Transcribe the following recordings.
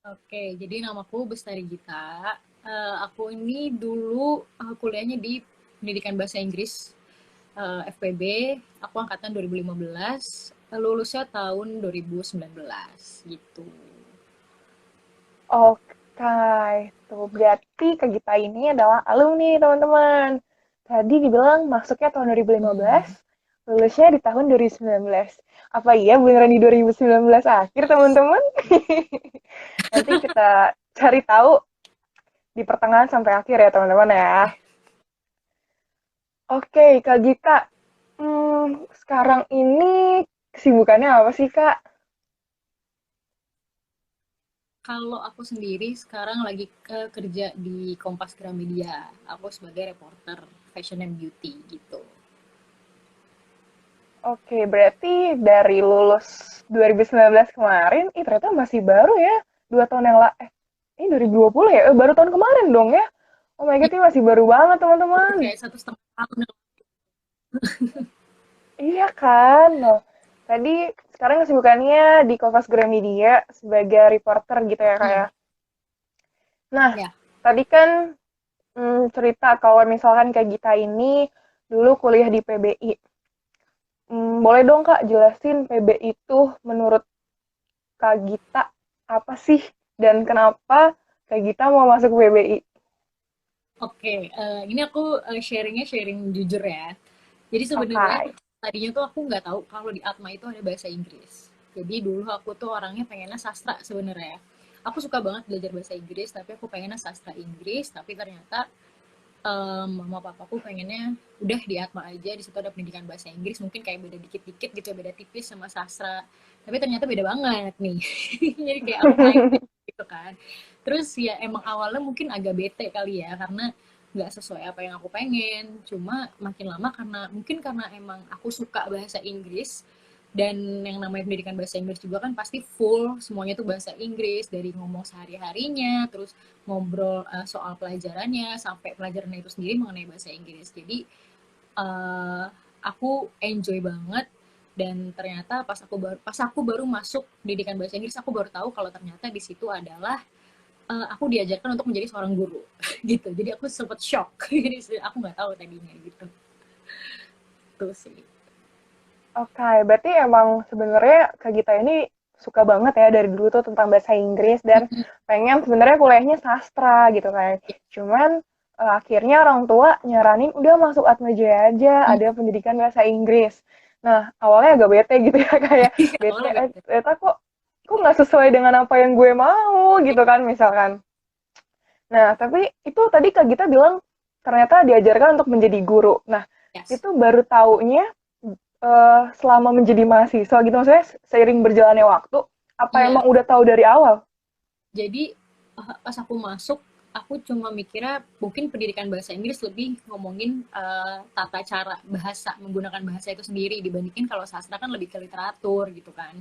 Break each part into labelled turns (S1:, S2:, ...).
S1: Oke, jadi namaku Bestari Gita. Aku ini dulu kuliahnya di Pendidikan Bahasa Inggris FPB. Aku angkatan 2015, lulusnya tahun 2019 gitu.
S2: Oke, tuh berarti Kak Gita ini adalah alumni teman-teman. Tadi dibilang masuknya tahun 2015,
S1: Hmm.
S2: lulusnya di tahun 2019. Apa iya beneran di 2019 akhir teman-teman? Nanti kita cari tahu di pertengahan sampai akhir ya teman-teman ya. Oke, Kak Gita, sekarang ini kesibukannya apa sih Kak?
S1: Kalau aku sendiri sekarang lagi kerja di Kompas Gramedia. Aku sebagai reporter fashion and beauty gitu.
S2: Oke, berarti dari lulus 2019 kemarin, ternyata masih baru ya. 2 tahun yang ini 2020 ya? Baru tahun kemarin dong ya? Oh my God,
S1: Iya,
S2: ini masih baru banget teman-teman.
S1: kayak 1,5 tahun.
S2: Iya kan? Loh, tadi sekarang kesibukannya di Kompas Gramedia sebagai reporter gitu ya Kak ya.
S1: Hmm,
S2: Nah,
S1: ya.
S2: tadi kan cerita kalau misalkan Kak Gita ini dulu kuliah di PBI. Boleh dong Kak jelasin PBI itu menurut Kak Gita apa sih dan kenapa Kak Gita mau masuk PBI?
S1: Oke, ini aku sharingnya sharing jujur ya. Jadi sebenarnya
S2: Oke.
S1: tadinya tuh aku nggak tahu kalau di Atma itu ada bahasa Inggris. Jadi dulu aku tuh orangnya pengennya sastra sebenarnya. Aku suka banget belajar bahasa Inggris, tapi aku pengennya sastra Inggris. Tapi ternyata mama papaku pengennya udah di Atma aja, di situ ada pendidikan bahasa Inggris. Mungkin kayak beda dikit-dikit gitu, beda tipis sama sastra. Tapi ternyata beda banget nih. Jadi kayak aku kaget gitu kan. Terus ya emang awalnya mungkin agak bete kali ya, karena nggak sesuai apa yang aku pengen. Cuma makin lama karena emang aku suka bahasa Inggris, dan yang namanya pendidikan bahasa Inggris juga kan pasti full semuanya tuh bahasa Inggris, dari ngomong sehari-harinya, terus ngobrol soal pelajarannya, sampai pelajarannya itu sendiri mengenai bahasa Inggris. Jadi uh, aku enjoy banget, dan ternyata pas aku baru masuk pendidikan bahasa Inggris, aku baru tahu kalau ternyata di situ adalah aku diajarkan untuk menjadi seorang guru gitu. Jadi aku sempat shock. Jadi aku nggak tahu tadinya gitu. Tuh sih.
S2: Oke, berarti emang sebenarnya Kak Gita ini suka banget ya dari dulu tuh tentang bahasa Inggris dan pengen sebenarnya kuliahnya sastra gitu kan. Cuman akhirnya orang tua nyaranin udah masuk Atma Jaya aja, ada pendidikan bahasa Inggris. Nah, awalnya agak bete gitu ya kayak bete,
S1: Awalnya beda.
S2: ternyata kok nggak sesuai dengan apa yang gue mau gitu kan misalkan. Nah, tapi itu tadi Kak Gita bilang ternyata diajarkan untuk menjadi guru. Nah,
S1: Yes.
S2: itu baru taunya selama menjadi mahasiswa gitu, maksudnya seiring berjalannya waktu, apa
S1: Iya.
S2: emang udah tahu dari awal?
S1: Jadi pas aku masuk, aku cuma mikirnya mungkin pendidikan bahasa Inggris lebih ngomongin tata cara bahasa, menggunakan bahasa itu sendiri, dibandingin kalau sastra kan lebih ke literatur gitu kan.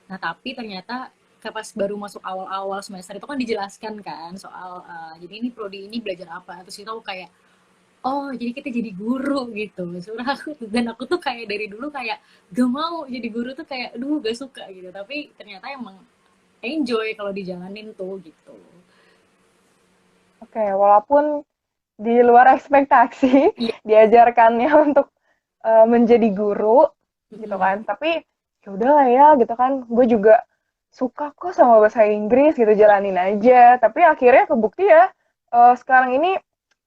S1: Nah, tapi ternyata pas baru masuk awal-awal semester itu kan dijelaskan kan soal jadi ini prodi ini belajar apa. Terus itu aku kayak, oh jadi kita jadi guru gitu. Sebenarnya aku tuh kayak dari dulu kayak gak mau jadi guru, tuh kayak aduh gak suka gitu. Tapi ternyata emang enjoy kalau dijalanin tuh gitu.
S2: Oke, walaupun di luar ekspektasi
S1: Iya.
S2: diajarkannya untuk menjadi guru gitu
S1: Mm-mm.
S2: kan, tapi ya udahlah ya gitu kan, gue juga suka kok sama bahasa Inggris gitu, jalanin aja. Tapi akhirnya kebukti ya, sekarang ini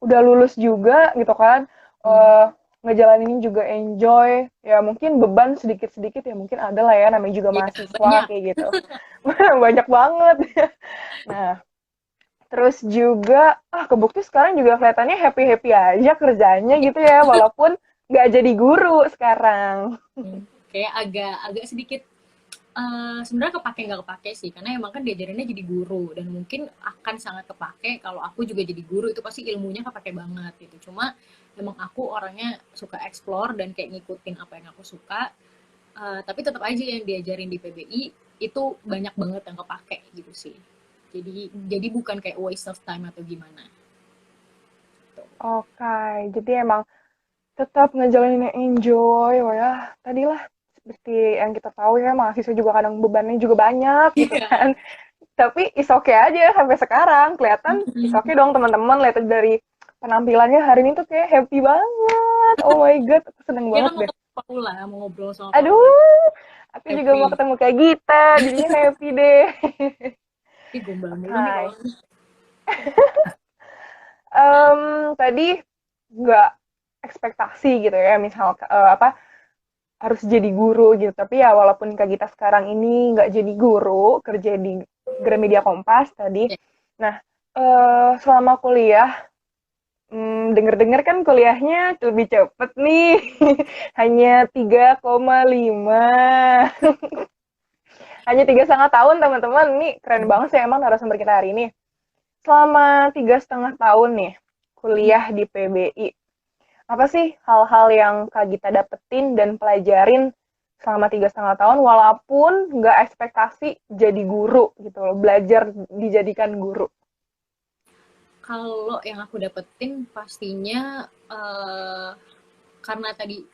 S2: udah lulus juga gitu kan,
S1: Hmm.
S2: eh ngejalaninnya juga enjoy. Ya mungkin beban sedikit-sedikit ya mungkin ada lah ya, namanya juga
S1: Ya,
S2: mahasiswa
S1: banyak.
S2: kayak gitu. Banyak banget. Nah, terus juga, kebukti sekarang juga kelihatannya happy-happy aja kerjanya
S1: Iya.
S2: gitu ya, walaupun nggak jadi guru sekarang.
S1: Kayak agak agak sedikit sebenarnya kepake nggak kepake sih, karena emang kan diajarinnya jadi guru, dan mungkin akan sangat kepake kalau aku juga jadi guru, itu pasti ilmunya kepake banget gitu. Cuma emang aku orangnya suka explore dan kayak ngikutin apa yang aku suka, tapi tetap aja yang diajarin di PBI itu banyak banget yang kepake gitu sih. Jadi bukan kayak waste of time atau gimana tuh.
S2: Oke, jadi emang tetap ngejalaninnya enjoy, wah ya tadilah seperti yang kita tahu ya mahasiswa juga kadang bebannya juga banyak gitu
S1: Iya.
S2: kan. Tapi is okay aja sampai sekarang. Kelihatan is okay dong teman-teman. Lihat dari penampilannya hari ini tuh kayak happy banget. Oh my god, aku seneng
S1: Dia
S2: banget
S1: kan mau
S2: deh.
S1: ketemu Paula, mau ngobrol sama Paula.
S2: Aduh, aku juga mau
S1: Happy.
S2: ketemu kayak Gita, jadinya happy deh.
S1: Ih, gombal
S2: Oke,
S1: mulu nih kalau
S2: tadi nggak ekspektasi gitu ya, misal apa harus jadi guru gitu. Tapi ya walaupun Kak Gita sekarang ini nggak jadi guru, kerja di Gramedia Kompas tadi.
S1: ya.
S2: Nah, selama kuliah, denger-dengar kan kuliahnya lebih cepet nih, hanya 3,5. Hanya 3,5 tahun, teman-teman. Ini keren banget sih emang narasumber kita hari ini. Selama 3,5 tahun nih, kuliah di PBI, apa sih hal-hal yang Kak Gita dapetin dan pelajarin selama 3,5 tahun, walaupun nggak ekspektasi jadi guru gitu loh, belajar dijadikan guru.
S1: Kalau yang aku dapetin pastinya karena tadi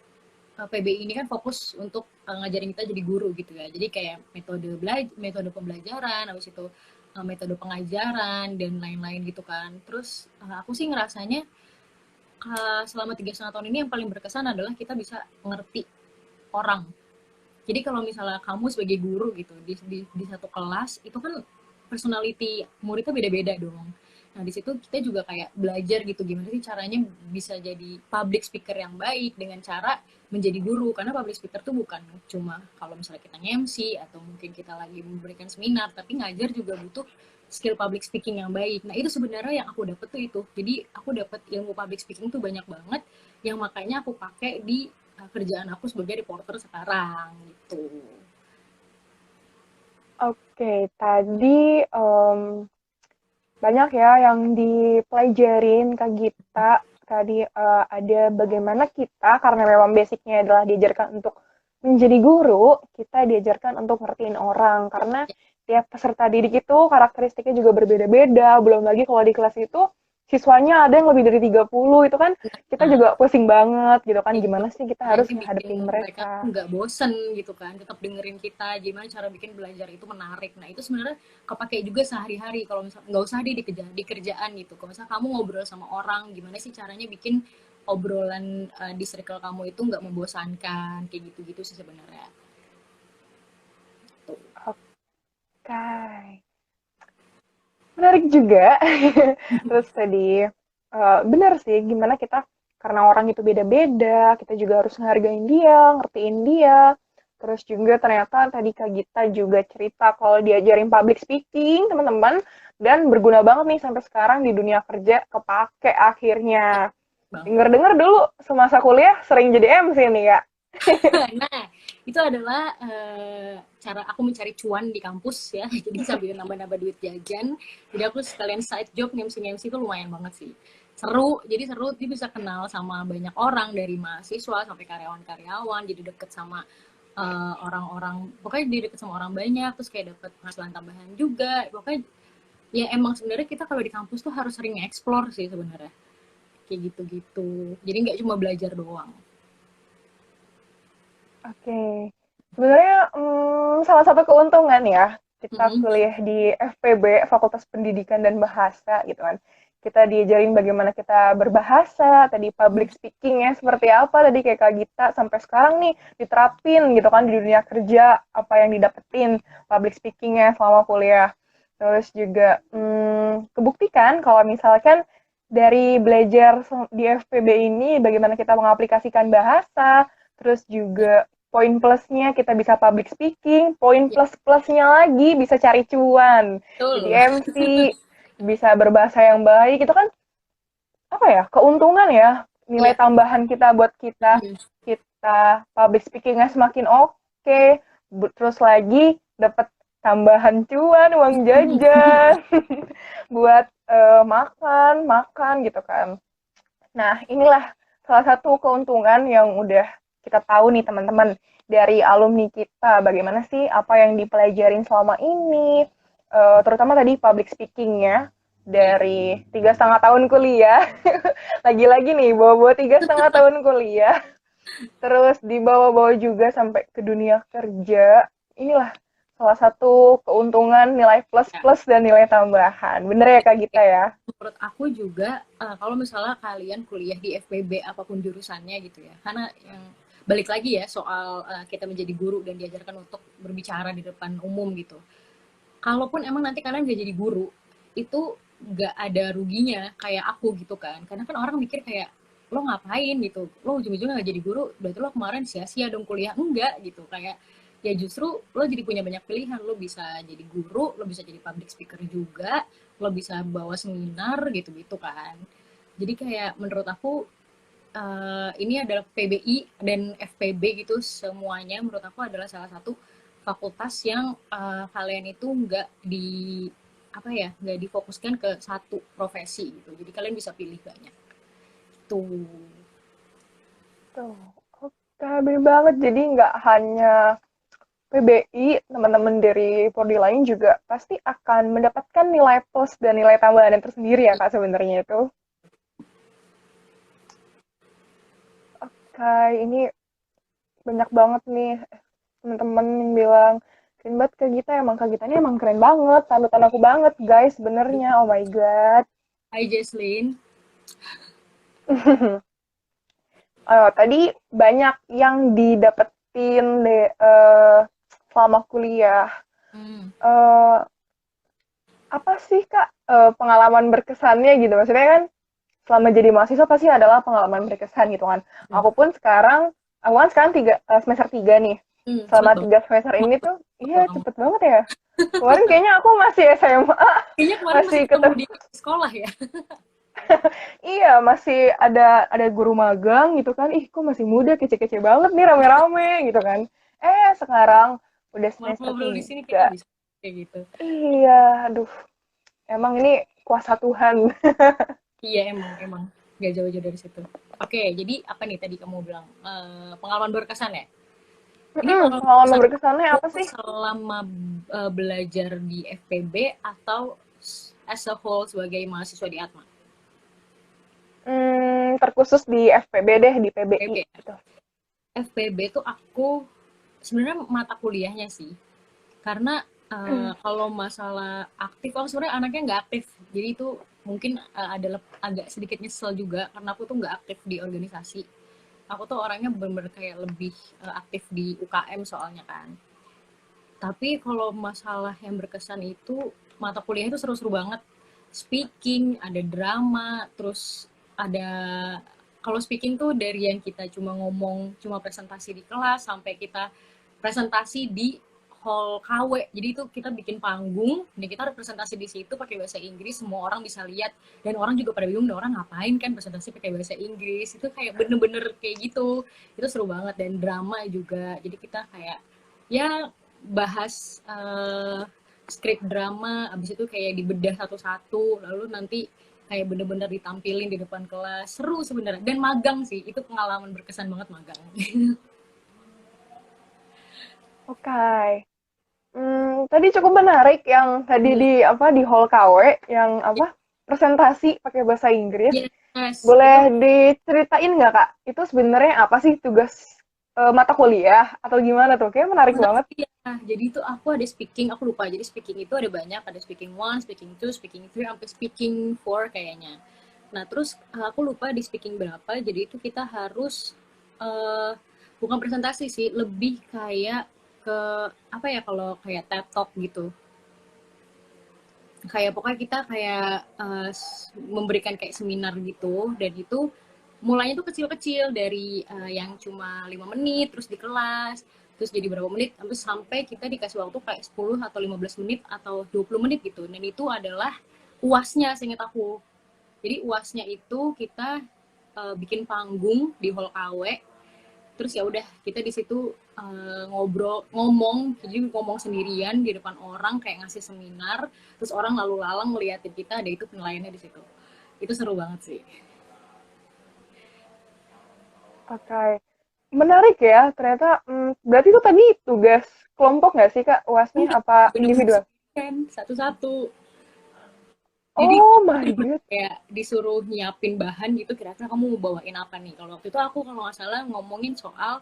S1: PBI ini kan fokus untuk ngajarin kita jadi guru gitu ya. Jadi kayak metode pembelajaran, habis itu metode pengajaran dan lain-lain gitu kan. Terus aku sih ngerasanya selama 3,5 tahun ini yang paling berkesan adalah kita bisa mengerti orang. Jadi kalau misalnya kamu sebagai guru gitu di satu kelas itu kan personality muridnya beda-beda dong. Nah di situ kita juga kayak belajar gitu gimana sih caranya bisa jadi public speaker yang baik dengan cara menjadi guru, karena public speaker tuh bukan cuma kalau misalnya kita nge-MC atau mungkin kita lagi memberikan seminar, tapi ngajar juga butuh skill public speaking yang baik. Nah itu sebenarnya yang aku dapet tuh itu. Jadi aku dapet ilmu public speaking tuh banyak banget yang makanya aku pakai di kerjaan aku sebagai reporter sekarang gitu.
S2: Oke, tadi banyak ya yang dipelajarin Kak Gita. Tadi ada bagaimana kita, karena memang basicnya adalah diajarkan untuk menjadi guru, kita diajarkan untuk ngertiin orang. Karena tiap peserta didik itu karakteristiknya juga berbeda-beda. Belum lagi kalau di kelas itu siswanya ada yang lebih dari 30, itu kan kita
S1: Nah,
S2: juga pusing banget gitu kan.
S1: itu
S2: Gimana sih kita
S1: nah
S2: harus
S1: ini bikin
S2: ngadepin
S1: mereka tuh
S2: mereka.
S1: nggak bosen gitu kan, tetap dengerin kita gimana cara bikin belajar itu menarik. Nah itu sebenarnya kepake juga sehari-hari, kalau misalnya nggak usah di kerjaan gitu. Kalau misalnya kamu ngobrol sama orang, gimana sih caranya bikin obrolan di circle kamu itu nggak membosankan, kayak gitu-gitu sih sebenarnya. Tuh.
S2: Oke. Menarik juga. Terus tadi, benar sih gimana kita, karena orang itu beda-beda, kita juga harus ngehargain dia, ngertiin dia. Terus juga ternyata tadi Kak Gita juga cerita kalau diajarin public speaking, teman-teman, dan berguna banget nih sampai sekarang di dunia kerja, kepake akhirnya.
S1: Bang.
S2: Dengar-dengar dulu semasa kuliah sering jadi MC nih ya.
S1: Nah, itu adalah cara aku mencari cuan di kampus ya. Jadi sambil nambah-nambah duit jajan. Jadi aku sekalian side job ngemsi-ngemsi itu lumayan banget sih. Seru, jadi seru. Dia bisa kenal sama banyak orang dari mahasiswa sampai karyawan-karyawan. Jadi deket sama orang-orang. Pokoknya jadi deket sama orang banyak. Terus kayak dapet penghasilan tambahan juga. Pokoknya ya emang sebenarnya kita kalau di kampus tuh harus sering explore sih sebenarnya. Kayak gitu-gitu. Jadi nggak cuma belajar doang.
S2: Oke. Sebenarnya salah satu keuntungan ya kita
S1: Mm-mm.
S2: kuliah di FPB, Fakultas Pendidikan dan Bahasa gitu kan. Kita diajarin bagaimana kita berbahasa, tadi public speaking-nya seperti apa tadi kayak Kak Gita sampai sekarang nih diterapin gitu kan di dunia kerja, apa yang didapetin public speaking-nya selama kuliah. Terus juga kebuktikan kalau misalkan dari belajar di FPB ini bagaimana kita mengaplikasikan bahasa, terus juga poin plusnya kita bisa public speaking, poin
S1: Ya,
S2: plus-plusnya lagi bisa cari cuan. Jadi
S1: betul.
S2: MC, bisa berbahasa yang baik, itu kan apa ya, keuntungan ya, nilai
S1: Iya.
S2: tambahan kita buat kita,
S1: Mm.
S2: kita public speakingnya semakin oke, terus lagi dapat tambahan cuan, uang jajan, buat makan, makan gitu kan. Nah, inilah salah satu keuntungan yang udah kita tahu nih teman-teman dari alumni kita. Bagaimana sih apa yang dipelajarin selama ini, terutama tadi public speaking-nya
S1: Iya.
S2: dari 3,5 tahun kuliah. Lagi-lagi nih, bawa-bawa 3,5 tahun kuliah. Terus dibawa-bawa juga sampai ke dunia kerja. Inilah salah satu keuntungan nilai plus
S1: Ya.
S2: plus dan nilai tambahan. Bener ya Kak Gita ya?
S1: Menurut aku juga kalau misalnya kalian kuliah di FPB apapun jurusannya gitu ya, karena yang balik lagi ya soal kita menjadi guru dan diajarkan untuk berbicara di depan umum gitu. Kalaupun emang nanti kalian gak jadi guru, itu gak ada ruginya kayak aku gitu kan. Karena kan orang mikir kayak lo ngapain gitu, lo ujung-ujungnya gak jadi guru, berarti lo kemarin sia-sia dong kuliah. Enggak gitu, kayak ya justru lo jadi punya banyak pilihan. Lo bisa jadi guru, lo bisa jadi public speaker juga, lo bisa bawa seminar gitu-gitu kan. Jadi kayak menurut aku ini adalah PBI dan FPB gitu, semuanya menurut aku adalah salah satu fakultas yang kalian itu apa ya, nggak difokuskan ke satu profesi gitu, jadi kalian bisa pilih banyak tuh.
S2: Tuh, oke, bener banget. Jadi nggak hanya PBI, teman-teman dari prodi lain juga pasti akan mendapatkan nilai plus dan nilai tambahan yang tersendiri ya Kak sebenarnya itu. Oke, ini banyak banget nih teman-teman yang bilang keren banget Kak Gita, emang Kak Gita ini emang keren banget, panutan aku banget guys sebenarnya, oh my god.
S1: Hai Jesslyn.
S2: Tadi banyak yang didapetin selama kuliah.
S1: Hmm.
S2: Eh, apa sih Kak pengalaman berkesannya gitu? Maksudnya kan selama jadi mahasiswa pasti adalah pengalaman berkesan gitu kan. Aku kan sekarang semester 3 nih.
S1: Cepet
S2: Selama
S1: banget.
S2: 3 semester ini tuh,
S1: Kalau
S2: iya
S1: kamu
S2: cepet banget ya. Kemarin kayaknya aku masih SMA,
S1: kayaknya kemarin
S2: masih
S1: masih ketemu
S2: ketemu.
S1: di sekolah ya.
S2: Iya, masih ada guru magang gitu kan. Ih, kok masih muda, kece-kece banget nih rame-rame gitu kan. Sekarang udah
S1: Malah
S2: semester
S1: ngobrol di sini kayaknya
S2: 3.
S1: bisa kayak gitu.
S2: Iya, aduh, emang ini kuasa Tuhan.
S1: Iya, emang emang nggak jauh-jauh dari situ. Oke, jadi apa nih tadi kamu bilang pengalaman berkesan ya. Ini pengalaman
S2: Pengalaman
S1: berkesan
S2: berkesannya
S1: aku
S2: apa sih?
S1: selama belajar di FPB atau as a whole sebagai mahasiswa di Atma?
S2: Terkhusus di FPB deh, di PBI
S1: FPB.
S2: gitu.
S1: FPB tuh aku sebenarnya mata kuliahnya sih. Karena kalau masalah aktif, aku sebenarnya anaknya nggak aktif. Jadi itu mungkin adalah agak sedikit nyesel juga karena aku tuh nggak aktif di organisasi. Aku tuh orangnya bener-bener kayak lebih aktif di UKM soalnya kan. Tapi kalau masalah yang berkesan itu mata kuliah itu seru-seru banget. Speaking, ada drama, terus ada kalau speaking tuh dari yang kita cuma ngomong, cuma presentasi di kelas sampai kita presentasi di hall KW. Jadi itu kita bikin panggung dan kita harus presentasi di situ pakai bahasa Inggris, semua orang bisa lihat dan orang juga pada bingung, orang ngapain kan presentasi pakai bahasa Inggris. Itu kayak bener-bener kayak gitu. Itu seru banget dan drama juga. Jadi kita kayak ya bahas skrip drama, abis itu kayak dibedah satu-satu, lalu nanti kayak bener-bener ditampilin di depan kelas. Seru sebenarnya. Dan magang sih, itu pengalaman berkesan banget magang.
S2: Oke. Tadi cukup menarik yang tadi di apa di hall KW yang apa presentasi pakai bahasa Inggris.
S1: Yes, itu
S2: Boleh diceritain nggak Kak? Itu sebenarnya apa sih tugas mata kuliah atau gimana tuh? Kayaknya menarik
S1: mata
S2: banget.
S1: kuliah. Jadi itu aku ada speaking, aku lupa. Jadi speaking itu ada banyak, ada speaking one, speaking two, speaking three, sampai speaking four kayaknya. Nah, terus aku lupa di speaking berapa. Jadi itu kita harus uh, bukan presentasi sih, lebih kayak ke apa ya kalau kayak TED Talk gitu. Kayak pokoknya kita kayak memberikan kayak seminar gitu dan itu mulainya tuh kecil-kecil dari yang cuma 5 menit terus di kelas terus jadi berapa menit sampai kita dikasih waktu kayak 10 atau 15 menit atau 20 menit gitu dan itu adalah uasnya seingat aku. Jadi uasnya itu kita bikin panggung di hall KW terus ya udah kita di situ ngobrol ngomong jadi ngomong sendirian di depan orang kayak ngasih seminar terus orang lalu lalang ngeliatin kita ada itu penilaiannya di situ itu seru banget sih.
S2: Oke. Menarik ya. Ternyata berarti itu tadi tugas kelompok nggak sih Kak UASnya
S1: Enggak,
S2: apa
S1: bener-bener
S2: individual?
S1: sendirian satu-satu. Jadi
S2: Oh
S1: kita
S2: my
S1: bener-bener
S2: god.
S1: kayak disuruh nyiapin bahan gitu kira-kira kamu mau bawain apa nih. Kalau waktu itu aku kalau nggak salah ngomongin soal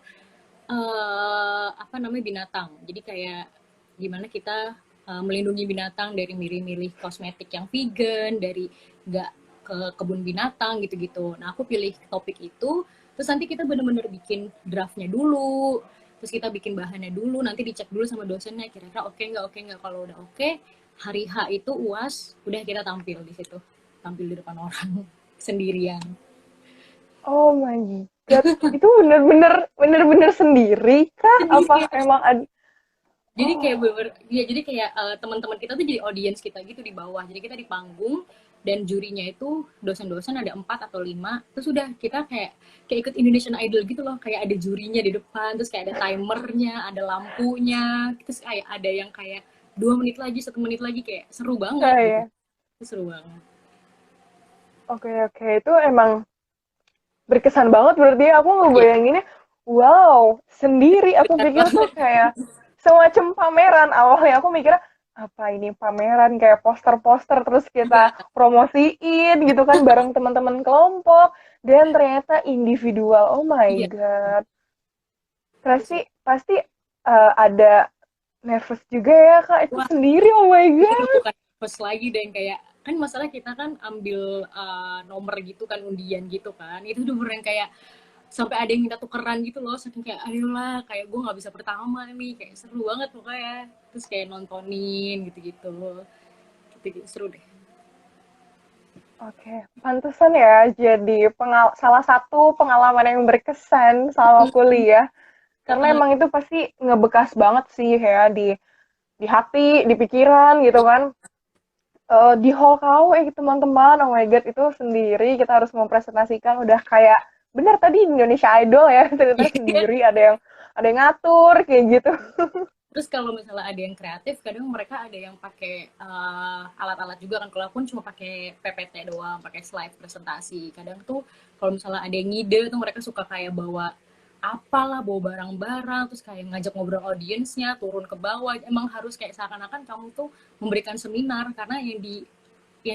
S1: apa namanya binatang. Jadi kayak gimana kita melindungi binatang dari milih-milih kosmetik yang vegan, dari nggak ke kebun binatang gitu-gitu. Nah, aku pilih topik itu, terus nanti kita bener-bener bikin draftnya dulu, terus kita bikin bahannya dulu, nanti dicek dulu sama dosennya, kira-kira oke nggak, kalau udah oke, hari H itu UAS, udah kita tampil di situ, tampil di depan orang, sendirian.
S2: Oh my God. Itu bener-bener sendiri kah? Apa
S1: Sendirian.
S2: emang ada?
S1: Jadi kayak
S2: Oh,
S1: ya jadi kayak teman-teman kita tuh jadi audience kita gitu di bawah. Jadi kita di panggung dan jurinya itu dosen-dosen ada 4 atau 5. Terus udah kita kayak ikut Indonesian Idol gitu loh. Kayak ada jurinya di depan, terus kayak ada timernya, ada lampunya, terus kayak ada yang kayak 2 menit lagi, 1 menit lagi, kayak seru banget gitu.
S2: kayak
S1: Itu seru banget.
S2: oke oke itu emang berkesan banget berarti ya. Aku
S1: Iya,
S2: ngebayanginnya, wow, sendiri. Aku
S1: benar
S2: pikir tuh
S1: banget.
S2: kayak semacam pameran. Awalnya aku mikirnya, apa ini pameran kayak poster-poster terus kita
S1: Enggak.
S2: promosiin gitu kan bareng teman-teman kelompok. Dan ternyata individual. Oh my
S1: Iya,
S2: God.
S1: itu
S2: Pasti,
S1: seru.
S2: pasti ada nervous juga ya Kak. Itu
S1: Wah,
S2: sendiri, oh my
S1: itu udah
S2: God.
S1: bukan pas lagi deh, yang kayak kan masalah kita kan ambil nomor gitu kan, undian gitu kan, itu udah beneran kayak sampai ada yang minta tukeran gitu loh, saking kayak ayolah, kayak gue nggak bisa pertama nih, kayak seru banget pokoknya, terus kayak nontonin gitu-gitu, gitu, seru deh.
S2: Oke, pantesan ya jadi salah satu pengalaman yang berkesan selama kuliah. Karena emang itu pasti ngebekas banget sih ya di hati, di pikiran gitu kan. Di hall KW teman-teman, oh my God itu sendiri kita harus mempresentasikan udah kayak benar tadi Indonesia Idol ya cerita sendiri ada yang ngatur kayak gitu.
S1: Terus kalau misalnya ada yang kreatif, kadang mereka ada yang pakai alat-alat juga kan. Kalau aku cuma pakai PPT doang, pakai slide presentasi. Kadang tuh kalau misalnya ada yang ngide tuh mereka suka kayak bawa apalah, bawa barang-barang, terus kayak ngajak ngobrol audiensnya, turun ke bawah. Emang harus kayak seakan-akan kamu tuh memberikan seminar, karena yang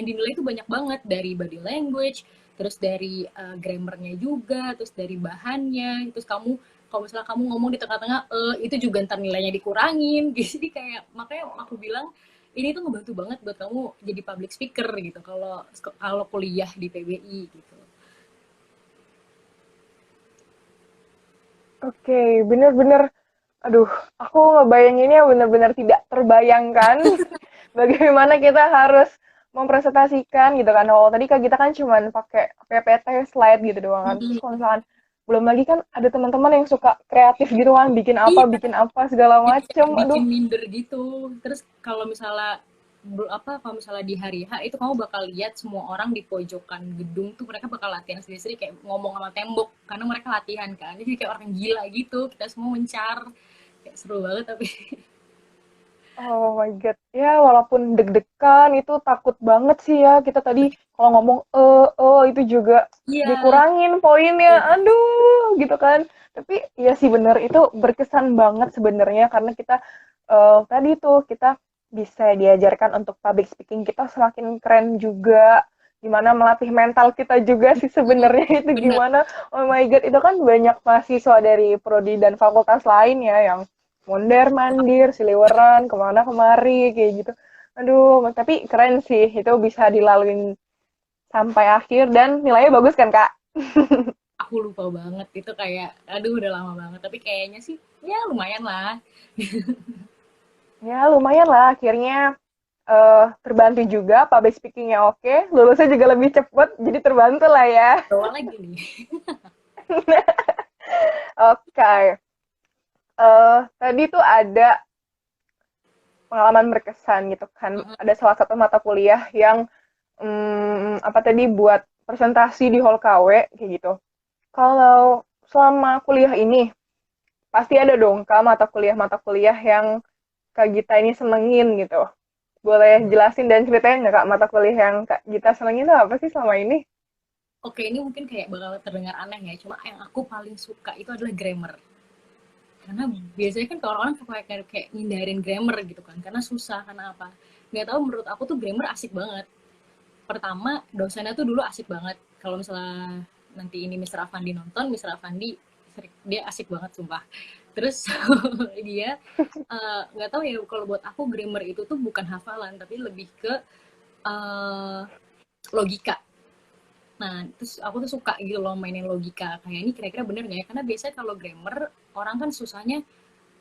S1: dinilai itu banyak banget, dari body language, terus dari grammarnya juga, terus dari bahannya, terus kamu kalau misalnya kamu ngomong di tengah-tengah itu juga ntar nilainya dikurangin. Jadi kayak makanya aku bilang ini tuh ngebantu banget buat kamu jadi public speaker gitu, kalau kalau kuliah di PBI gitu.
S2: Oke, bener-bener, aduh, aku ngebayanginnya bener-bener tidak terbayangkan bagaimana kita harus mempresentasikan gitu kan. Oh, tadi Kak kita kan cuman pakai PPT slide gitu doang kan. Terus kalau misalkan belum lagi kan ada teman-teman yang suka kreatif gitu kan,
S1: Iya,
S2: bikin apa segala
S1: jadi
S2: macem.
S1: kayak
S2: Aduh,
S1: bikin minder gitu. Terus kalau misalnya kalau misalnya di hari H itu kamu bakal lihat semua orang di pojokan gedung tuh, mereka bakal latihan sendiri-sendiri kayak ngomong sama tembok, karena mereka latihan kan, jadi kayak orang gila gitu, kita semua mencar, kayak seru banget tapi.
S2: oh my God. Ya, walaupun deg-degan itu takut banget sih ya. Kita tadi kalau ngomong itu juga
S1: Iya,
S2: dikurangin poinnya. Aduh, gitu kan. Tapi ya sih bener itu berkesan banget sebenarnya karena kita tadi tuh kita bisa diajarkan untuk public speaking kita semakin keren juga. Gimana melatih mental kita juga sih sebenarnya itu
S1: bener.
S2: gimana. Oh my God, itu kan banyak mahasiswa dari prodi dan fakultas lain ya yang mondar mandir siliweran kemana kemari kayak gitu, aduh tapi keren sih itu bisa dilaluin sampai akhir dan nilainya bagus kan kak.
S1: Aku lupa banget itu, kayak aduh udah lama banget, tapi kayaknya sih ya lumayan lah.
S2: Ya lumayan lah akhirnya terbantu juga public speakingnya oke lulusnya juga lebih cepet jadi terbantu lah ya.
S1: Doang lagi nih.
S2: Oke, tadi tuh ada pengalaman berkesan gitu kan ada salah satu mata kuliah yang apa tadi buat presentasi di hall KW kayak gitu. Kalau selama kuliah ini, pasti ada dong Kak mata kuliah yang Kak Gita ini senengin gitu. Boleh jelasin dan ceritain nggak Kak mata kuliah yang Kak Gita senengin itu apa sih selama ini?
S1: Oke, ini mungkin kayak bakal terdengar aneh ya, cuma yang aku paling suka itu adalah grammar. Karena biasanya kan kalau orang suka kayak ngindarin grammar gitu kan, karena susah, karena apa, nggak tahu, menurut aku tuh grammar asik banget. Pertama, dosennya tuh dulu asik banget. Kalau misalnya nanti ini Mr. Afandi nonton, Mr. Afandi dia asik banget sumpah. Terus dia nggak tahu ya, kalau buat aku grammar itu tuh bukan hafalan tapi lebih ke eh, logika. Nah, terus aku tuh suka gitu loh mainin logika. Kayak ini kira-kira bener nggak ya? Karena biasanya kalau grammar orang kan susahnya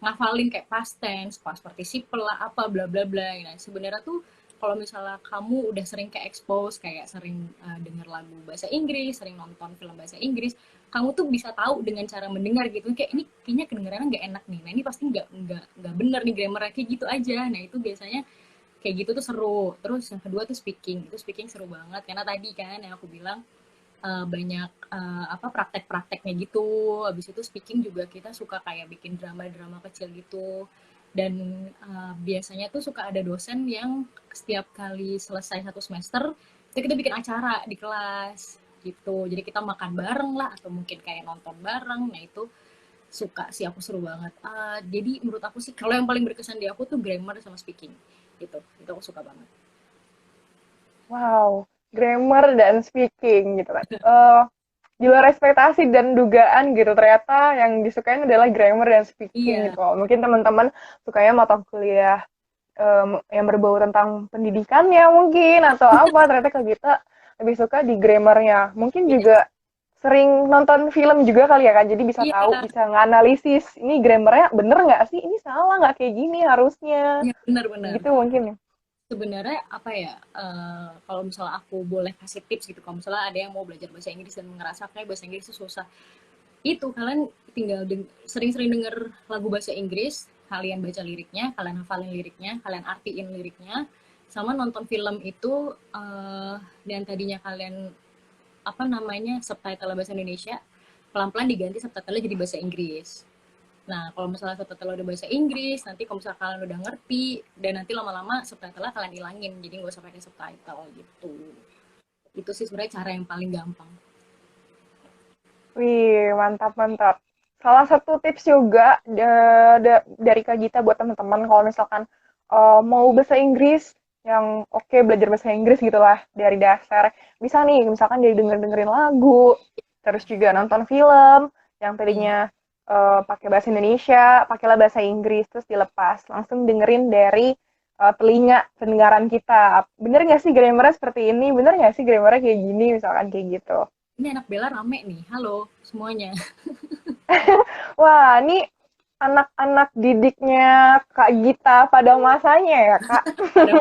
S1: ngafalin kayak past tense, past participle lah, apa bla bla bla. Nah, sebenarnya tuh kalau misalnya kamu udah sering kayak expose, kayak sering denger lagu bahasa Inggris, sering nonton film bahasa Inggris, kamu tuh bisa tahu dengan cara mendengar gitu. Kayak ini kayaknya kedengarannya nggak enak nih. Nah, ini pasti nggak bener nih grammarnya kayak gitu aja. Nah, itu biasanya kayak gitu tuh seru. Terus yang kedua tuh speaking. Itu speaking seru banget karena tadi kan yang aku bilang banyak apa praktek-prakteknya gitu. Habis itu speaking juga kita suka kayak bikin drama-drama kecil gitu. Dan biasanya tuh suka ada dosen yang setiap kali selesai satu semester itu kita bikin acara di kelas gitu. Jadi kita makan bareng lah atau mungkin kayak nonton bareng. Nah itu suka sih, aku seru banget. Jadi menurut aku sih kalau yang paling berkesan di aku tuh grammar sama speaking gitu. Itu aku suka banget.
S2: Wow, grammar dan speaking gitu kan. Di luar ekspektasi dan dugaan gitu, ternyata yang disukain adalah grammar dan speaking
S1: Iya,
S2: gitu. Mungkin teman-teman sukanya mata kuliah yang berbau tentang pendidikannya mungkin atau apa, ternyata Kak Gita lebih suka di grammarnya. Mungkin juga sering nonton film juga kali ya Kak, jadi bisa
S1: iya,
S2: tahu, bisa nganalisis ini grammarnya bener nggak sih, ini salah nggak kayak gini harusnya,
S1: iya benar-benar.
S2: gitu mungkin ya.
S1: Sebenarnya apa ya, kalau misalnya aku boleh kasih tips gitu, kalau misalnya ada yang mau belajar bahasa Inggris dan ngerasa kayak bahasa Inggris itu susah, itu kalian tinggal sering-sering denger lagu bahasa Inggris, kalian baca liriknya, kalian hafalin liriknya, kalian artiin liriknya, sama nonton film itu, dan tadinya kalian apa namanya subtitle bahasa Indonesia, pelan-pelan diganti subtitle jadi bahasa Inggris. Nah, kalau misalnya subtitle udah bahasa Inggris, nanti kalau misalnya kalian udah ngerti, dan nanti lama-lama subtitle kalian ilangin, jadi nggak usah pakai subtitle gitu. Itu sih sebenarnya cara yang paling gampang.
S2: Wih, mantap mantap. Salah satu tips juga dari Kak Gita buat teman-teman kalau misalkan mau bahasa Inggris yang oke, belajar bahasa Inggris gitulah dari dasar. Bisa nih misalkan jadi denger-dengerin lagu, terus juga nonton film yang
S1: Hmm.
S2: tadinya pakai bahasa Indonesia, pakailah bahasa Inggris terus dilepas. Langsung dengerin dari telinga pendengaran kita. Bener nggak sih grammarnya seperti ini? Bener nggak sih grammarnya kayak gini? Misalkan kayak gitu.
S1: Ini anak Bella rame nih, halo semuanya.
S2: Wah, ini anak-anak didiknya Kak Gita pada masanya ya, Kak?
S1: Pada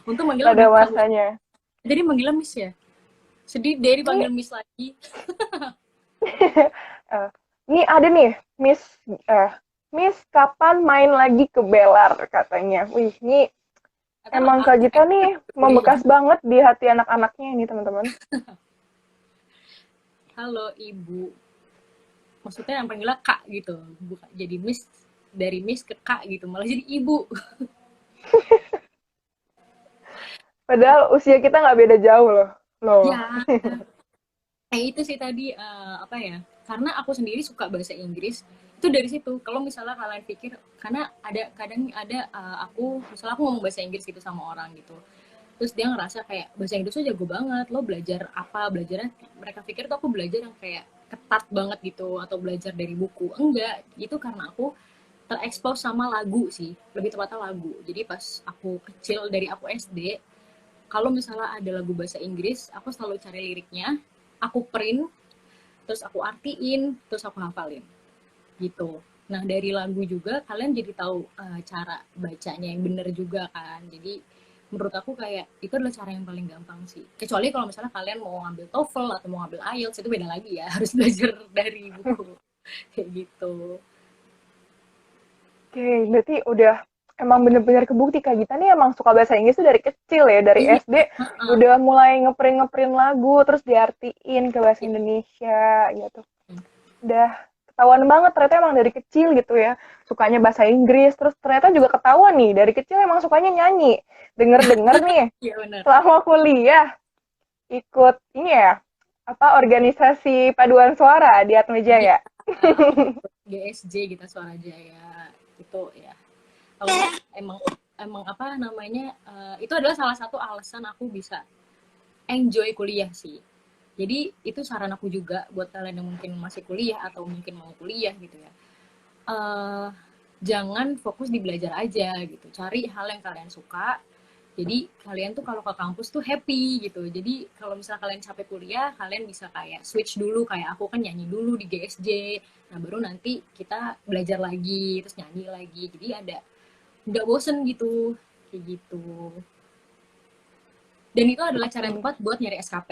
S1: untung manggilnya
S2: Pada
S1: udah Kak,
S2: masanya.
S1: jadi manggilnya Miss ya. Sedih deh
S2: Ini,
S1: dipanggil Miss lagi.
S2: eh, ini ada nih, Miss, eh, Miss, kapan main lagi ke Belar, katanya. Wih, ini
S1: Kata anak
S2: emang Kak
S1: aku
S2: Gita nih
S1: kuliah
S2: membekas
S1: juga.
S2: banget di hati anak-anaknya ini, teman-teman.
S1: Halo Ibu. Maksudnya yang panggilnya Kak gitu. Bukan jadi Miss, dari Miss ke Kak gitu, malah jadi Ibu.
S2: Padahal usia kita nggak beda jauh loh. Loh.
S1: Ya, itu sih tadi apa ya? Karena aku sendiri suka bahasa Inggris itu dari situ. Kalau misalnya kalian pikir, karena ada kadang ada aku misalnya aku ngomong bahasa Inggris gitu sama orang gitu, terus dia ngerasa kayak bahasa Inggris tuh jago banget, lo belajar apa, belajarnya mereka pikir tuh aku belajar yang kayak ketat banget gitu atau belajar dari buku. Enggak, itu karena aku terekspos sama lagu sih, lebih tepatnya lagu. Jadi pas aku kecil, dari aku SD, kalau misalnya ada lagu bahasa Inggris, aku selalu cari liriknya, aku print, terus aku artiin, terus aku hafalin gitu. Nah, dari lagu juga kalian jadi tahu cara bacanya yang bener juga kan. Jadi menurut aku kayak itu adalah cara yang paling gampang sih. Kecuali kalau misalnya kalian mau ngambil TOEFL atau mau ngambil IELTS, itu beda lagi ya, harus belajar dari buku kayak gitu.
S2: Oke, berarti udah emang bener-bener kebukti Kak Gita nih emang suka bahasa Inggris tuh dari kecil ya, dari
S1: Iya,
S2: SD
S1: uh,
S2: udah mulai ngeprint-ngeprint lagu terus diartiin ke bahasa Indonesia gitu. Udah ketahuan banget ternyata emang dari kecil gitu ya, sukanya bahasa Inggris, terus ternyata juga ketahuan nih dari kecil emang sukanya nyanyi. Denger-denger nih
S1: iya benar.
S2: selama kuliah ikut ini ya, apa organisasi paduan suara di
S1: Iya,
S2: Atmajaya.
S1: aku ikut GSJ kita Suara Jaya itu ya. Kalau emang emang apa namanya itu adalah salah satu alasan aku bisa enjoy kuliah sih. Jadi itu saran aku juga buat kalian yang mungkin masih kuliah atau mungkin mau kuliah gitu ya. eh, jangan fokus di belajar aja gitu. Cari hal yang kalian suka. Jadi kalian tuh kalau ke kampus tuh happy gitu. Jadi kalau misalnya kalian capek kuliah, kalian bisa kayak switch dulu. Kayak aku kan nyanyi dulu di GSJ. Nah baru nanti kita belajar lagi, terus nyanyi lagi. Jadi ada nggak bosen gitu, kayak gitu. Dan itu adalah cara yang
S2: Oke.
S1: tepat buat nyari SKP.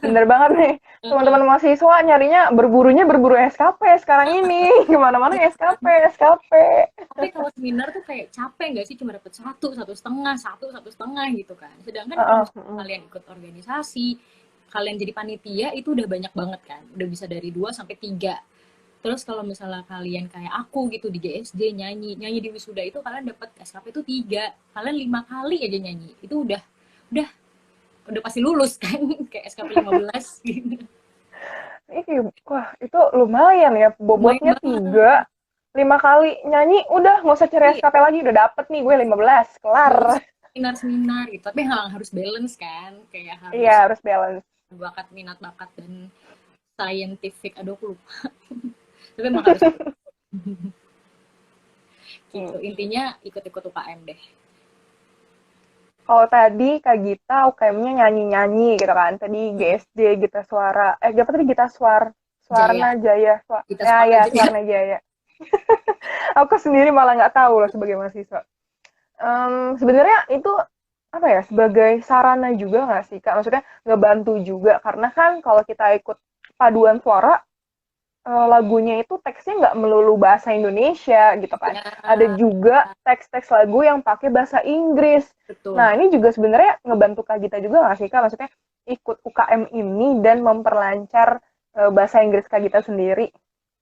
S2: Bener banget nih. Teman-teman mahasiswa nyarinya berburunya berburu SKP sekarang ini. Kemana-mana SKP, SKP.
S1: Tapi kalau seminar tuh kayak capek nggak sih cuma dapat satu setengah gitu kan. Sedangkan kalau
S2: Heeh,
S1: misalnya
S2: heeh.
S1: kalian ikut organisasi, kalian jadi panitia itu udah banyak banget kan. Udah bisa dari 2 sampai 3. Terus kalau misalnya kalian kayak aku gitu di GSJ nyanyi, nyanyi di wisuda itu kalian dapat SKP itu 3. Kalian 5 kali aja nyanyi. Itu udah udah pasti lulus kan kayak SKP 15 gitu.
S2: Wah, itu lumayan ya.
S1: Lumayan
S2: Bobotnya
S1: banget.
S2: 3, 5 kali nyanyi, udah nggak usah cari
S1: Iya,
S2: SKP lagi. Udah dapet nih gue 15, kelar.
S1: nggak usah seminar-seminar gitu. Tapi harus balance kan, kayak
S2: Iya,
S1: harus
S2: harus balance.
S1: bakat minat bakat dan scientific. Aduh aku lupa. Tapi emang harus itu gitu.
S2: Hmm.
S1: Intinya ikut-ikut UKM deh.
S2: Kalau tadi Kak Gita UKM-nya nyanyi-nyanyi gitu kan. Tadi GSJ Gita Suara. Apa tadi Gita Suarna
S1: Jaya,
S2: Jaya.
S1: kita
S2: Ya,
S1: sekolah
S2: ya,
S1: aja.
S2: Suarna Jaya. Aku sendiri malah nggak tahu loh sebagai mahasiswa. Sebenarnya itu apa ya, sebagai sarana juga nggak sih Kak? Maksudnya ngebantu juga. Karena kan kalau kita ikut paduan suara, lagunya itu teksnya nggak melulu bahasa Indonesia gitu kan.
S1: Ya,
S2: Ada juga teks-teks lagu yang pakai bahasa Inggris.
S1: betul.
S2: Nah, ini juga sebenarnya ngebantu Kak Gita juga nggak sih Kak? Maksudnya ikut UKM ini dan memperlancar bahasa Inggris Kak Gita sendiri.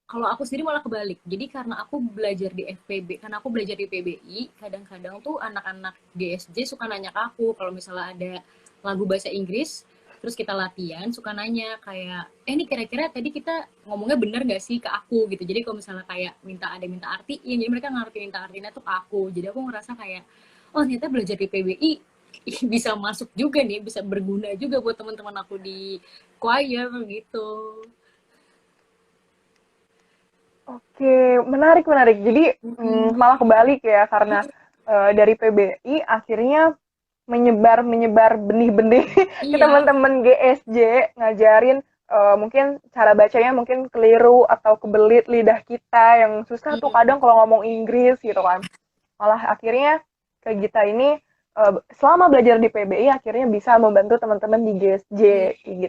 S1: Kalau aku sendiri malah kebalik. Jadi karena aku belajar di FPB, karena aku belajar di PBI, kadang-kadang tuh anak-anak GSJ suka nanya ke aku kalau misalnya ada lagu bahasa Inggris, terus kita latihan, suka nanya kayak, ini kira-kira tadi kita ngomongnya bener gak sih ke aku gitu. Jadi kalau misalnya kayak minta artiin, jadi mereka ngerti minta artinya tuh ke aku. Jadi aku ngerasa kayak, oh ternyata belajar di PBI bisa masuk juga nih, bisa berguna juga buat teman-teman aku di choir gitu.
S2: Oke, menarik menarik. Jadi
S1: Hmm,
S2: malah kebalik ya karena dari PBI akhirnya menyebar menyebar benih-benih ke
S1: iya,
S2: teman-teman GSJ ngajarin mungkin cara bacanya mungkin keliru atau kebelit lidah kita yang susah tuh
S1: hmm,
S2: kadang kalau ngomong Inggris gitu kan. Malah akhirnya ke kita ini selama belajar di PBI akhirnya bisa membantu teman-teman di GSJ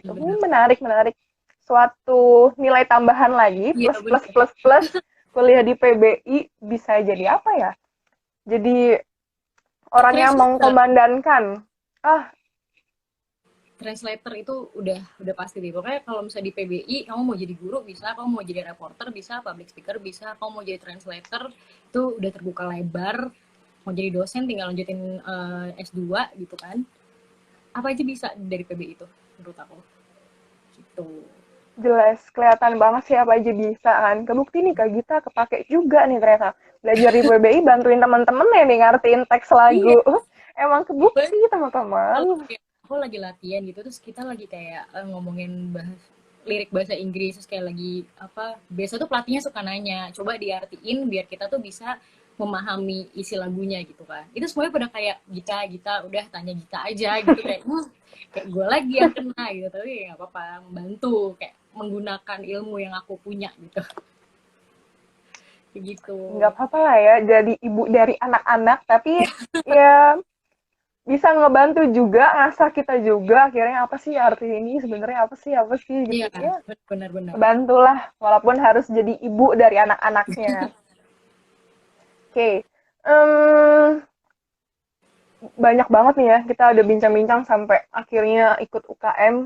S1: iya,
S2: gitu.
S1: bener.
S2: Menarik menarik. Suatu nilai tambahan lagi
S1: Iya,
S2: plus plus
S1: bener.
S2: plus plus kuliah di PBI bisa jadi apa ya? Jadi orang yang
S1: Translator.
S2: mengkomandankan. Ah,
S1: Translator itu udah pasti deh. Pokoknya kalau misalnya di PBI, kamu mau jadi guru bisa, kamu mau jadi reporter bisa, public speaker bisa, kamu mau jadi translator itu udah terbuka lebar. Mau jadi dosen tinggal lanjutin S2 gitu kan. Apa aja bisa dari PBI itu menurut aku. Gitu.
S2: jelas kelihatan banget sih apa aja bisa kan. Kebukti nih Kak Gita kepake juga nih ternyata. Belajar di PBI bantuin teman-teman ya nih ngertiin teks
S1: Iya,
S2: lagu. Emang
S1: gue
S2: kebukti teman-teman.
S1: kalau kayak aku lagi latihan gitu terus kita lagi kayak ngomongin lirik bahasa Inggris terus kayak lagi apa biasa tuh pelatihnya suka nanya coba diartiin biar kita tuh bisa memahami isi lagunya gitu kan itu semuanya pada kayak Gita Gita udah tanya Gita aja gitu kayak kayak gue lagi yang kena gitu tapi nggak apa-apa membantu kayak menggunakan ilmu yang aku punya gitu kayak gitu.
S2: Nggak apa-apa lah ya jadi ibu dari anak-anak. Tapi ya bisa ngebantu juga, ngasah kita juga. Akhirnya apa sih arti ini sebenarnya apa sih gitu.
S1: Iya
S2: Ya,
S1: benar-benar.
S2: bantulah walaupun harus jadi ibu dari anak-anaknya. Oke, em, banyak banget nih ya kita udah bincang-bincang sampai akhirnya ikut UKM,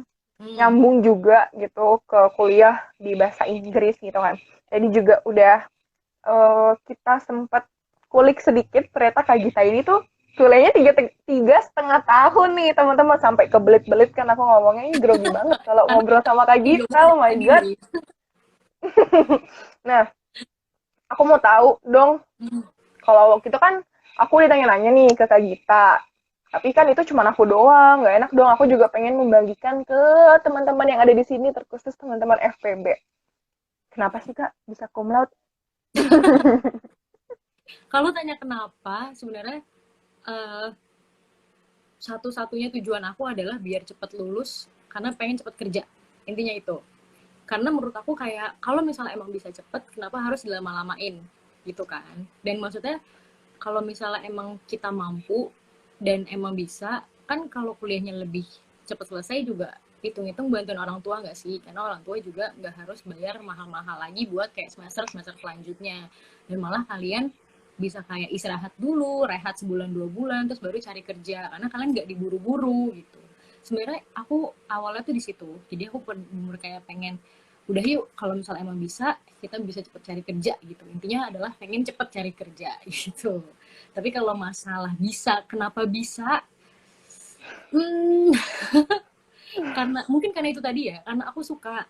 S1: Hmm.
S2: nyambung juga gitu ke kuliah di bahasa Inggris gitu kan. Jadi juga udah kita sempat kulik sedikit ternyata Kak Gita ini tuh kuliahnya 3,5 tahun nih teman-teman sampai kebelit-belit kan aku ngomongnya ini grogi banget kalau
S1: Karena
S2: ngobrol sama Kak
S1: nggak
S2: Gita,
S1: mau
S2: oh my
S1: lagi
S2: god.
S1: nih.
S2: Nah, aku mau tahu dong kalau waktu itu kan aku ditanya-nanya nih ke Kak Gita. Tapi kan itu cuma aku doang, nggak enak dong. Aku juga pengen membagikan ke teman-teman yang ada di sini, terkhusus teman-teman FPB. Kenapa sih Kak bisa cum laude?
S1: Kalau tanya kenapa, sebenarnya eh, satu-satunya tujuan aku adalah biar cepet lulus karena pengen cepet kerja. Intinya itu. Karena menurut aku kayak kalau misalnya emang bisa cepet, kenapa harus dilama-lamain gitu kan? Dan maksudnya kalau misalnya emang kita mampu dan emang bisa, kan kalau kuliahnya lebih cepat selesai juga hitung-hitung bantuin orang tua nggak sih? Karena orang tua juga nggak harus bayar mahal-mahal lagi buat kayak semester-semester selanjutnya. Dan malah kalian bisa kayak istirahat dulu, rehat sebulan 2 bulan, terus baru cari kerja. Karena kalian nggak diburu-buru gitu. Sebenarnya aku awalnya tuh di situ. Jadi aku bener kayak pengen udah yuk kalau misalnya emang bisa kita bisa cepet cari kerja gitu, intinya adalah pengen cepet cari kerja gitu. Tapi kalau masalah bisa kenapa bisa, hmm, karena mungkin karena itu tadi ya, karena aku suka.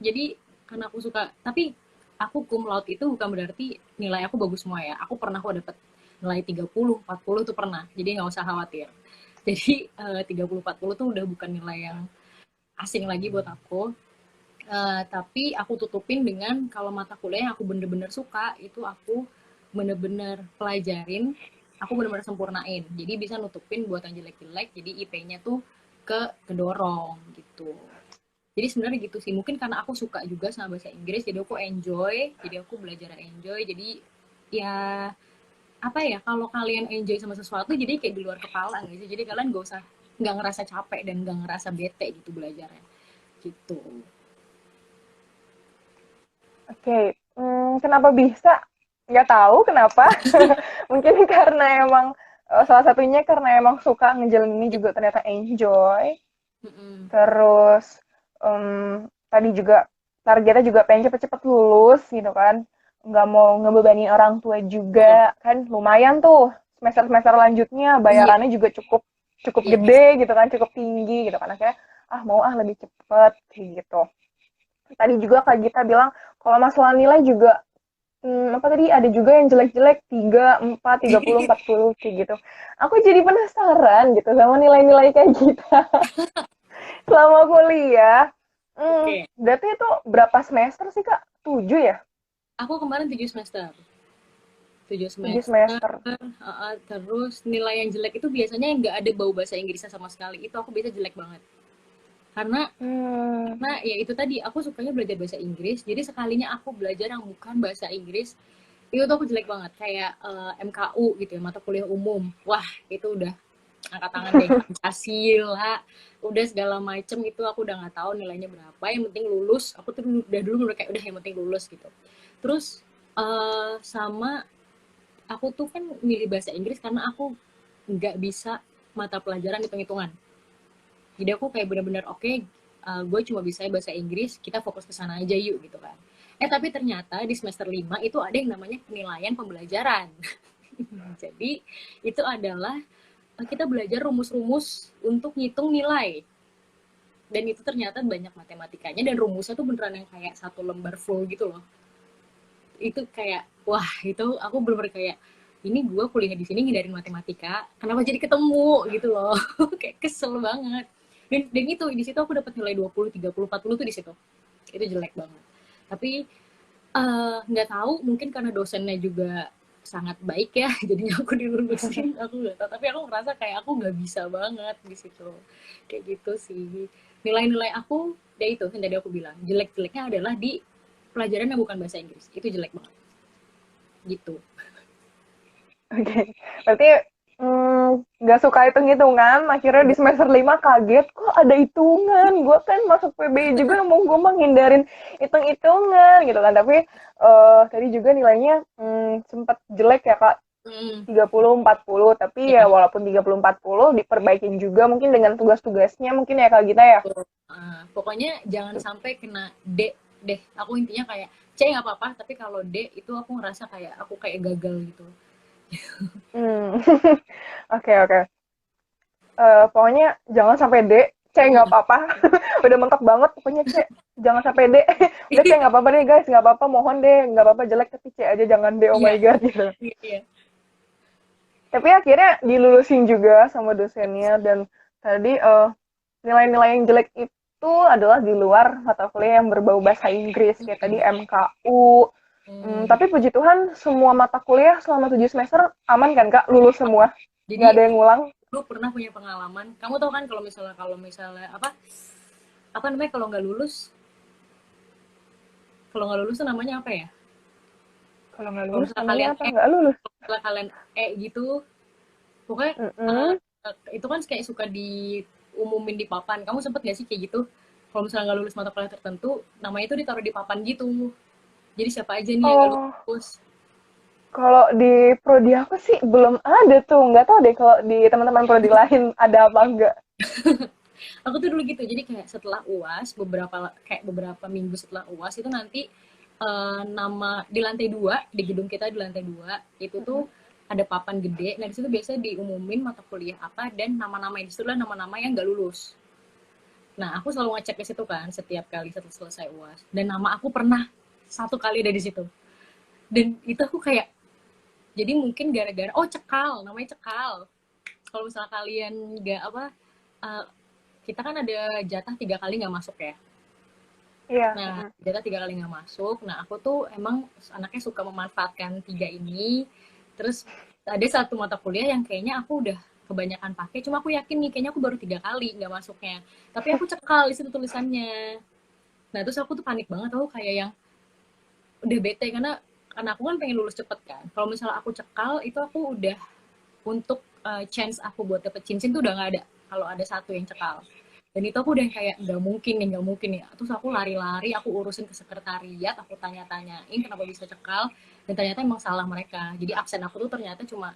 S1: Jadi karena aku suka, tapi aku cum laude itu bukan berarti nilai aku bagus semua ya. Aku pernah kok dapet nilai 30, 40 tuh pernah, jadi nggak usah khawatir. Jadi 30, 40 tuh udah bukan nilai yang asing lagi buat aku. Tapi aku tutupin dengan kalau mata kuliah yang aku bener-bener suka itu aku bener-bener pelajarin, aku bener-bener sempurnain, jadi bisa nutupin buat yang jelek-jelek, jadi IP-nya tuh kedorong gitu. Jadi sebenarnya gitu sih, mungkin karena aku suka juga sama bahasa Inggris jadi aku enjoy, jadi aku belajar enjoy, jadi ya apa ya, kalau kalian enjoy sama sesuatu jadi kayak di luar kepala nggak sih, jadi kalian nggak ngerasa capek dan nggak ngerasa bete gitu belajarnya gitu.
S2: Oke, kenapa bisa? Nggak tahu kenapa. Mungkin karena emang salah satunya karena emang suka ngejalanin juga ternyata enjoy.
S1: Mm-mm.
S2: Terus tadi juga targetnya juga pengen cepet-cepet lulus gitu kan. Nggak mau ngebebanin orang tua
S1: Betul.
S2: juga kan lumayan tuh semester-semester lanjutnya
S1: Iya,
S2: bayarannya juga cukup cukup
S1: iya,
S2: gede gitu kan, cukup tinggi gitu kan. Akhirnya mau lebih cepet kayak gitu. Tadi juga Kak Gita bilang kalau masalah nilai juga apa tadi ada juga yang jelek-jelek 3, 4, 30, 40 kayak gitu. Aku jadi penasaran gitu sama nilai-nilai kayak gitu selama kuliah.
S1: oke.
S2: Berarti itu berapa semester sih Kak? 7 ya?
S1: Aku kemarin 7 semester.
S2: 7
S1: 7 semester,
S2: semester.
S1: terus nilai yang jelek itu biasanya nggak ada bau bahasa Inggrisnya sama sekali. Itu aku biasa jelek banget. Karena
S2: Hmm,
S1: karena ya itu tadi aku sukanya belajar bahasa Inggris. Jadi sekalinya aku belajar yang bukan bahasa Inggris, itu tuh aku jelek banget. Kayak MKU gitu ya, mata kuliah umum. Wah, itu udah angkat tangan deh. Pancasila, udah segala macem itu aku udah nggak tahu nilainya berapa. Yang penting lulus. Aku tuh udah dulu udah kayak udah yang penting lulus gitu. Terus sama aku tuh kan milih bahasa Inggris karena aku nggak bisa mata pelajaran hitung-hitungan. Jadi aku kayak bener-bener oke, okay, gue cuma bisa bahasa Inggris, kita fokus ke sana aja yuk gitu kan. Tapi ternyata di semester 5 itu ada yang namanya penilaian pembelajaran. Jadi itu adalah kita belajar rumus-rumus untuk ngitung nilai. Dan itu ternyata banyak matematikanya dan rumusnya tuh beneran yang kayak satu lembar full gitu loh. Itu kayak wah itu aku bener-bener kayak ini gue kuliah di sini ngindarin matematika kenapa jadi ketemu gitu loh. Kayak kesel banget, dan itu di situ aku dapat nilai 20, 30, 40 tuh di situ itu jelek banget. Tapi nggak tahu mungkin karena dosennya juga sangat baik ya jadinya aku dilulusin, aku nggak tahu, tapi aku ngerasa kayak aku nggak bisa banget di situ kayak gitu sih. Nilai-nilai aku ya itu yang tadi aku bilang jelek-jeleknya adalah di pelajaran yang bukan bahasa Inggris, itu jelek banget gitu.
S2: oke. Berarti nggak suka hitung-hitungan, akhirnya di semester 5 kaget, kok ada hitungan? Gue kan masuk PBI juga mau gue menghindarin hitung-hitungan gitu kan. Tapi tadi juga nilainya sempat jelek ya Kak,
S1: Hmm,
S2: 30, 40, tapi ya
S1: ya,
S2: walaupun 30, 40 diperbaikin juga mungkin dengan tugas-tugasnya mungkin ya Kak Gita ya.
S1: betul. Pokoknya jangan sampai kena D deh. Aku intinya kayak C nggak apa-apa, tapi kalau D itu aku ngerasa kayak aku kayak gagal gitu.
S2: Hmm. Oke, oke. Pokoknya jangan sampai D, C nggak
S1: Hmm.
S2: apa-apa. Udah mentok banget pokoknya C. Jangan sampai D. Udah C nggak apa-apa deh guys, nggak apa-apa mohon deh, nggak apa-apa jelek tapi C aja jangan D, oh
S1: Iya,
S2: my god gitu.
S1: iya.
S2: Tapi akhirnya dilulusin juga sama dosennya dan tadi nilai-nilai yang jelek itu itu adalah di luar mata kuliah yang berbau bahasa Inggris, kayak tadi MKU.
S1: Hmm.
S2: Tapi puji Tuhan semua mata kuliah selama 7 semester aman kan Kak? Lulus semua? Nggak
S1: Jadi
S2: ada yang ngulang?
S1: lu pernah punya pengalaman, kamu tahu kan kalau misalnya apa namanya kalau nggak lulus tuh namanya apa ya,
S2: Kalau nggak
S1: kalau
S2: lulus
S1: misalnya
S2: namanya
S1: kalian
S2: apa? Nggak lulus.
S1: misalnya kalian gitu, pokoknya
S2: Mm-mm.
S1: itu kan kayak suka diumumin di papan. Kamu sempet gak sih kayak gitu? Kalau misalnya nggak lulus mata kuliah tertentu, namanya itu ditaruh di papan gitu. Jadi siapa aja nih yang nggak
S2: Oh,
S1: lulus.
S2: kalau di prodi aku sih belum ada tuh. Nggak tahu deh kalau di teman-teman prodi lain ada apa enggak.
S1: Aku tuh dulu gitu. Jadi kayak setelah UAS, beberapa minggu setelah UAS itu nanti nama di lantai 2, di gedung kita di lantai 2 itu tuh ada papan gede. Nah, di situ biasanya diumumin mata kuliah apa dan nama-nama itu adalah nama-nama yang nggak lulus. Nah, aku selalu ngecek ke situ kan setiap kali setelah selesai UAS. Dan nama aku pernah satu kali ada di situ. Dan itu aku kayak, jadi mungkin gara-gara, oh cekal, namanya cekal. Kalau misalnya kalian nggak apa, uh, kita kan ada jatah 3 kali nggak masuk ya.
S2: Iya.
S1: Nah, jatah 3 kali nggak masuk. Nah, aku tuh emang anaknya suka memanfaatkan 3 ini. Terus ada satu mata kuliah yang kayaknya aku udah kebanyakan pakai. Cuma aku yakin nih, kayaknya aku baru 3 kali nggak masuknya. Tapi aku cekal di situ tulisannya. Nah, terus aku tuh panik banget. Aku kayak yang udah bete karena aku kan pengen lulus cepet kan. Kalau misalnya aku cekal, itu aku udah untuk chance aku buat dapet cincin tuh udah nggak ada kalau ada satu yang cekal. Dan itu aku udah kayak nggak mungkin ya. Terus aku lari-lari, aku urusin ke sekretariat, aku tanya-tanyain kenapa bisa cekal, dan ternyata emang salah mereka. Jadi absen aku tuh ternyata cuma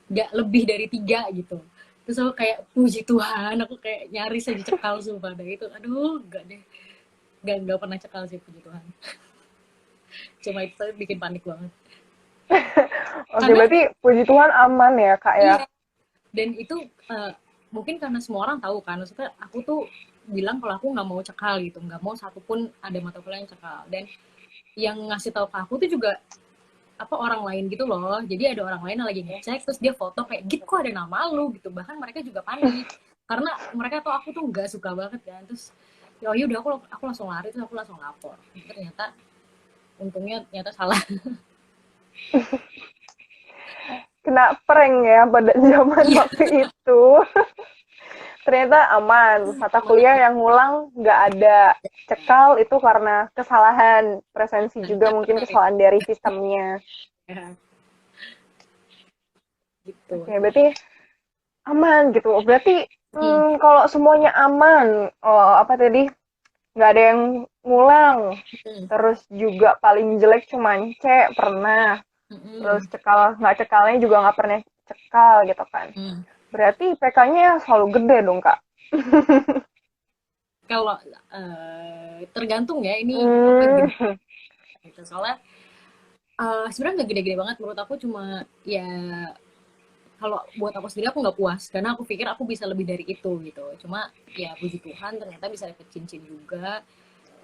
S1: nggak lebih dari 3 gitu. Terus aku kayak puji Tuhan, aku kayak nyaris aja cekal sumpah. Dan itu, aduh, nggak deh, nggak pernah cekal sih puji Tuhan. Cuma itu bikin panik banget.
S2: Oke,
S1: Karena
S2: berarti puji Tuhan aman ya Kak ya?
S1: iya, dan itu mungkin karena semua orang tahu kan, maksudnya aku tuh bilang kalau aku nggak mau cekal gitu, nggak mau satupun ada mata kuliah yang cekal. Dan yang ngasih tahu ke aku tuh juga apa orang lain gitu loh. Jadi ada orang lain yang lagi ngecek, terus dia foto kayak gitu, kok ada nama lu gitu. Bahkan mereka juga panik karena mereka tahu aku tuh nggak suka banget kan. Terus ya udah, aku langsung lari, terus aku langsung lapor. Ternyata untungnya ternyata salah.
S2: Kena prank ya pada zaman
S1: Iya,
S2: waktu itu. Ternyata aman. Mata kuliah
S1: aman.
S2: yang ngulang nggak ada. Cekal itu karena kesalahan presensi juga mungkin kesalahan dari sistemnya.
S1: Ya, gitu.
S2: Oke, berarti aman gitu. Berarti
S1: Hmm.
S2: kalau semuanya aman, oh, apa tadi? Nggak ada yang ngulang.
S1: Hmm.
S2: Terus juga paling jelek cuman C pernah. Terus
S1: Hmm.
S2: cekal nggak cekalnya juga nggak pernah cekal gitu kan.
S1: Hmm.
S2: Berarti IPK-nya selalu gede dong, Kak.
S1: Kalau tergantung ya ini apa
S2: Hmm,
S1: gede gitu. Soalnya sebenarnya nggak gede-gede banget menurut aku, cuma ya kalau buat aku sendiri aku nggak puas karena aku pikir aku bisa lebih dari itu gitu. Cuma ya puji Tuhan ternyata bisa dapet cincin juga.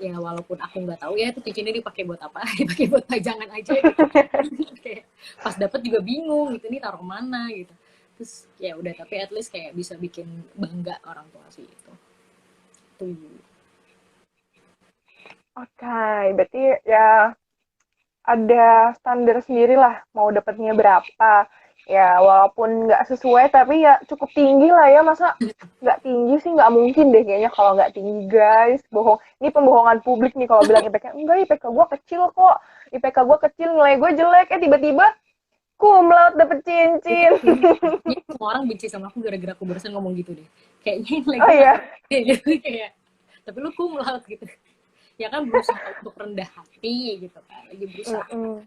S1: Ya walaupun aku nggak tahu ya itu cincinnya dipakai buat apa, dipakai buat pajangan aja gitu. Kayak pas dapet juga bingung gitu, nih taruh mana gitu. Terus ya udah, tapi at least kayak bisa bikin bangga orang tua sih itu. Tuh.
S2: oke, berarti ya ada standar sendiri lah mau dapatnya berapa. Ya walaupun nggak sesuai tapi ya cukup tinggi lah ya. Masa nggak tinggi sih nggak mungkin deh kayaknya kalau nggak tinggi guys. Bohong. Ini pembohongan publik nih kalau bilang IPK. Enggak, IPK gue kecil kok. IPK gue kecil, nilai gue jelek. Tiba-tiba cum laude dapet
S1: Itu
S2: cincin.
S1: kayaknya semua orang benci sama aku gara-gara aku barusan ngomong gitu deh. Kayaknya nilai
S2: Oh
S1: gue gak
S2: iya.
S1: gede gitu kayak. Tapi lu kumlaut gitu. Ya kan berusaha untuk rendah hati gitu kan. Lagi berusaha.
S2: Mm-mm.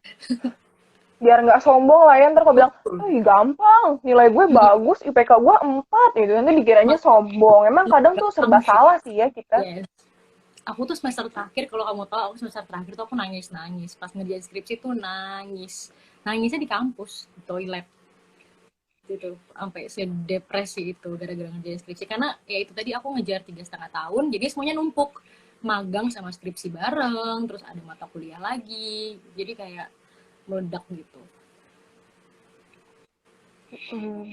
S2: Biar nggak sombong lah ya, ntar kok bilang,
S1: Betul.
S2: gampang, nilai gue bagus, IPK gue 4, gitu. Nanti dikiranya sombong. Emang kadang tuh serba
S1: Gampang.
S2: salah sih ya kita.
S1: Yes. Aku tuh semester terakhir, kalau kamu tahu, aku semester terakhir tuh aku nangis-nangis. Pas ngerjain skripsi tuh nangis. Nangisnya di kampus, di toilet. Gitu. Sampai sedepresi itu gara-gara ngerjain skripsi. Karena ya itu tadi aku ngejar 3,5 tahun, jadi semuanya numpuk. Magang sama skripsi bareng, terus ada mata kuliah lagi. Jadi kayak meledak gitu.
S2: Hmm,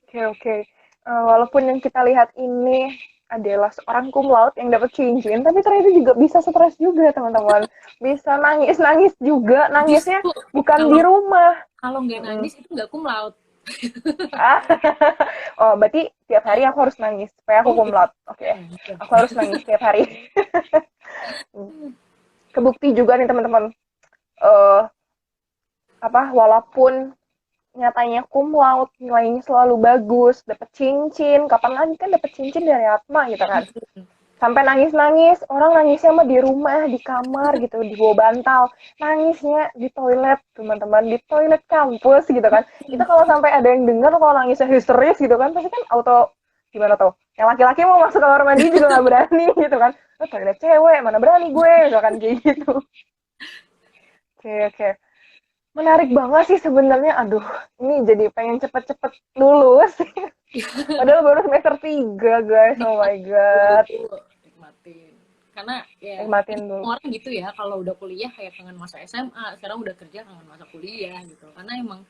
S2: oke, oke. Walaupun yang kita lihat ini adalah seorang cum laude yang dapat cincin, tapi ternyata juga bisa stres juga teman-teman. Bisa nangis-nangis juga, nangisnya
S1: Justru
S2: bukan di
S1: kalau
S2: rumah.
S1: kalau nggak
S2: Mm-mm.
S1: nangis itu nggak cum laude.
S2: Ah, oh berarti tiap hari aku harus nangis supaya aku
S1: Oh
S2: cum
S1: iya.
S2: laude. Oke,
S1: Nah, gitu.
S2: aku harus nangis tiap hari. Kebukti juga nih teman-teman. eh Walaupun nyatanya cum laude, nilainya selalu bagus, dapat cincin, kapan lagi kan dapat cincin dari Atma gitu kan. Sampai nangis-nangis, orang nangisnya mah di rumah, di kamar gitu, di bawah bantal. Nangisnya di toilet, teman-teman, di toilet kampus gitu kan. Itu kalau sampai ada yang dengar kalau nangisnya histeris gitu kan, pasti kan auto gimana tuh? Yang laki-laki mau masuk kamar mandi juga nggak berani gitu kan. Oh, toilet cewek, mana berani gue, misalkan kayak gitu. Oke, oke. Menarik banget sih sebenarnya. Aduh, ini jadi pengen cepet-cepet lulus. Padahal baru semester 3 guys. Oh my
S1: Nikmatin
S2: god.
S1: dulu, nikmatin. Karena ya
S2: Nikmatin
S1: ini
S2: dulu.
S1: semua orang gitu ya, kalau udah kuliah kayak kangen masa SMA, sekarang udah kerja kangen masa kuliah gitu. Karena emang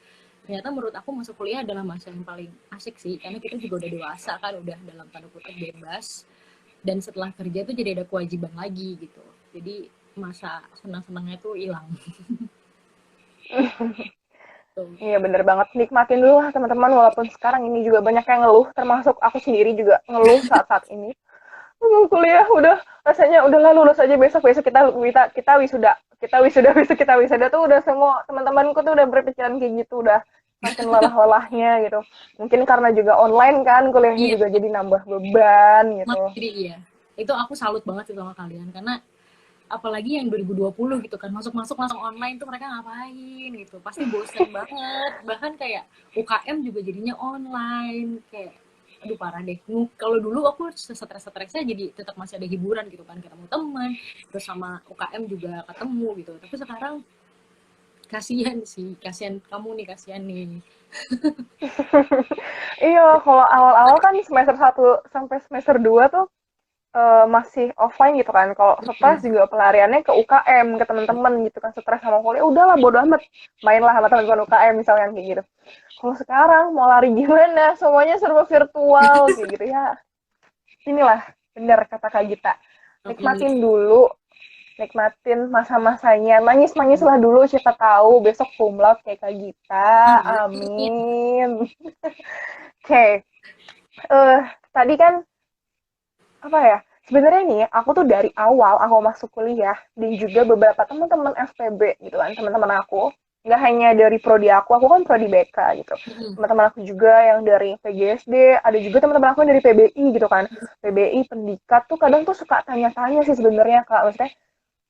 S1: ternyata menurut aku masa kuliah adalah masa yang paling asik sih, karena kita juga udah dewasa kan, udah dalam tanda kutip bebas. Dan setelah kerja tuh jadi ada kewajiban lagi gitu. Jadi masa senang-senangnya tuh hilang. Tuh.
S2: Iya bener banget. Nikmatin dulu lah teman-teman. Walaupun sekarang ini juga banyak yang ngeluh. Termasuk aku sendiri juga ngeluh saat-saat ini. Kuliah udah rasanya udahlah lulus aja besok kita wisuda. Kita wisuda besok kita wisuda tuh udah semua teman-temanku tuh udah berpikiran kayak gitu. Udah makin lelah-lelahnya gitu. Mungkin karena juga online kan kuliahnya
S1: Iya,
S2: juga jadi nambah beban gitu.
S1: jadi iya. Itu aku salut banget sih sama kalian karena apalagi yang 2020 gitu kan masuk-masuk langsung online tuh mereka ngapain gitu pasti bosen banget bahkan kayak UKM juga jadinya online kayak aduh parah deh kalau dulu aku stres-stresnya jadi tetap masih ada hiburan gitu kan ketemu teman terus sama UKM juga ketemu gitu tapi sekarang kasihan sih kasihan kamu nih kasihan nih.
S2: Iya, kalau awal-awal kan semester 1 sampai semester 2 tuh masih offline gitu kan. Kalau stres juga pelariannya ke UKM, ke teman-teman gitu kan. Stres sama kuliah, udahlah bodo amat. Mainlah sama teman-teman UKM misalnya kayak gitu. Kalau sekarang mau lari gimana? Semuanya serba virtual kayak gitu ya. Inilah benar kata Kak Gita. Nikmatin dulu, nikmatin masa-masanya. Nangis-nangislah dulu siapa tahu besok cum laude kayak Kak Gita. Amin. Oke. Okay. Tadi kan apa ya, sebenarnya nih aku tuh dari awal aku masuk kuliah dan juga beberapa teman-teman FPB gitu kan, teman-teman aku nggak hanya dari prodi aku kan prodi BK gitu, teman-teman aku juga yang dari PGSD, ada juga teman-teman aku yang dari PBI gitu kan, PBI pendikat tuh kadang tuh suka tanya-tanya sih sebenarnya Kak, maksudnya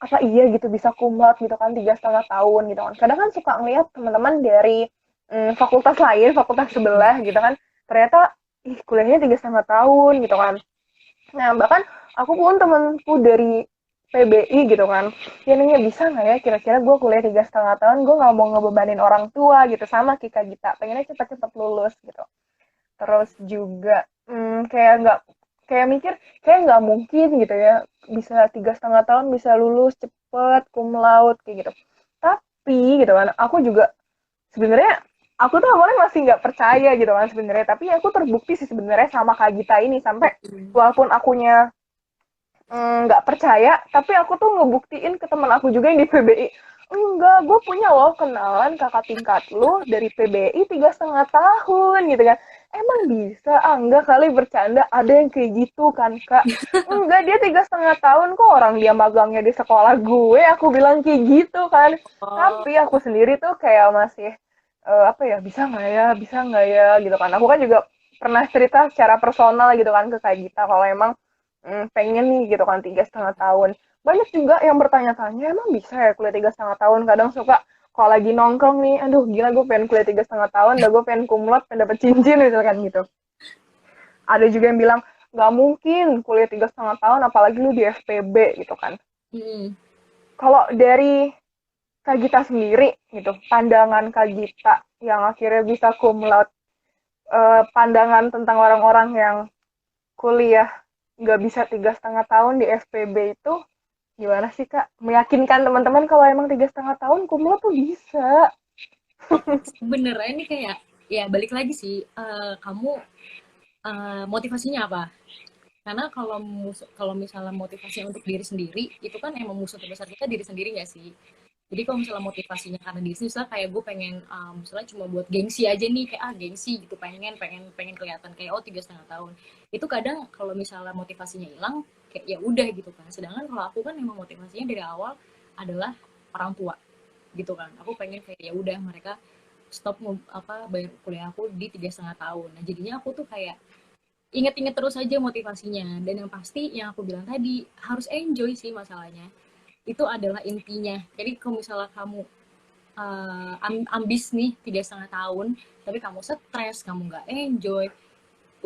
S2: apa iya gitu bisa kumlot gitu kan 3,5 tahun gitu kan, kadang kan suka ngeliat teman-teman dari fakultas lain, fakultas sebelah gitu kan, ternyata ih kuliahnya 3,5 tahun gitu kan. Nah, bahkan aku pun temenku dari PBI gitu kan, dia nanya bisa nggak ya kira-kira gue kuliah 3,5 tahun, gue nggak mau ngebebanin orang tua gitu, sama Kika Gita, pengennya cepet-cepet lulus gitu. Terus juga kayak nggak, kayak mikir kayak nggak mungkin gitu ya, bisa 3,5 tahun bisa lulus cepet, cum laude kayak gitu. Tapi gitu kan, aku juga sebenarnya aku tuh awalnya masih nggak percaya gitu kan sebenarnya, tapi aku terbukti sih sebenarnya sama Kak Gita ini, sampai walaupun akunya nggak percaya, tapi aku tuh ngebuktiin ke teman aku juga yang di PBI, enggak, gue punya loh kenalan kakak tingkat lu dari PBI 3,5 tahun gitu kan, emang bisa, enggak kali bercanda, ada yang kayak gitu kan kak, enggak dia 3,5 tahun kok, orang dia magangnya di sekolah gue, aku bilang kayak gitu kan,
S1: Oh,
S2: tapi aku sendiri tuh kayak masih apa ya, bisa nggak ya gitu kan, aku kan juga pernah cerita secara personal gitu kan ke Kak Gita kalau emang pengen nih gitu kan 3,5 tahun. Banyak juga yang bertanya-tanya, emang bisa ya kuliah 3,5 tahun? Kadang suka kalau lagi nongkrong nih, aduh gila gue pengen kuliah 3,5 tahun, dah gue pengen kumlot, pengen dapet cincin misalkan gitu. Ada juga yang bilang, nggak mungkin kuliah 3,5 tahun, apalagi lu di FPB gitu kan. Kalau dari Kak Gita sendiri gitu, pandangan Kak Gita yang akhirnya bisa kumlot, pandangan tentang orang-orang yang kuliah nggak bisa 3,5 tahun di FPB itu gimana sih Kak? Meyakinkan teman-teman kalau emang 3,5 tahun kumlot tuh bisa.
S1: sebenarnya ini kayak ya balik lagi sih kamu motivasinya apa Karena kalau misalnya motivasi untuk diri sendiri, itu kan emang musuh terbesar kita diri sendiri nggak sih? Jadi kalau misalnya motivasinya karena diri sendiri, misalnya kayak gue pengen, misalnya cuma buat gengsi aja nih, kayak gengsi gitu, pengen pengen pengen kelihatan kayak 3,5 tahun. Itu kadang kalau misalnya motivasinya hilang, kayak ya udah gitu kan. Sedangkan kalau aku kan emang motivasinya dari awal adalah orang tua gitu kan. Aku pengen kayak ya udah mereka stop bayar kuliah aku di 3,5 tahun. Nah jadinya aku tuh kayak inget-inget terus aja motivasinya, dan yang pasti yang aku bilang tadi harus enjoy sih masalahnya, itu adalah intinya. Jadi kalau misalnya kamu ambis nih 3,5 tahun tapi kamu stres, kamu nggak enjoy,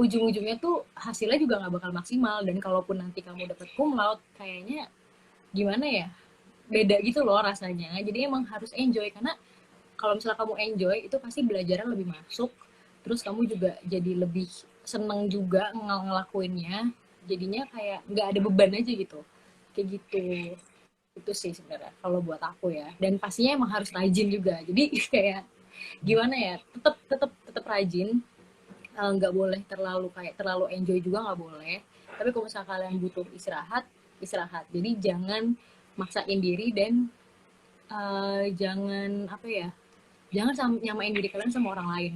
S1: ujung-ujungnya tuh hasilnya juga nggak bakal maksimal, dan kalaupun nanti kamu dapet cum laude kayaknya gimana ya, beda gitu loh rasanya. Jadi emang harus enjoy, karena kalau misalnya kamu enjoy itu pasti belajarnya lebih masuk, terus kamu juga jadi lebih seneng juga ngelakuinnya, jadinya kayak nggak ada beban aja gitu, kayak gitu. Itu sih sebenarnya kalau buat aku ya, dan pastinya emang harus rajin juga. Jadi kayak gimana ya, tetap tetap tetap rajin. Nggak boleh terlalu kayak terlalu enjoy juga nggak boleh, tapi kalau misalnya kalian butuh istirahat, istirahat. Jadi jangan maksain diri, dan jangan apa ya, jangan nyamain diri kalian sama orang lain.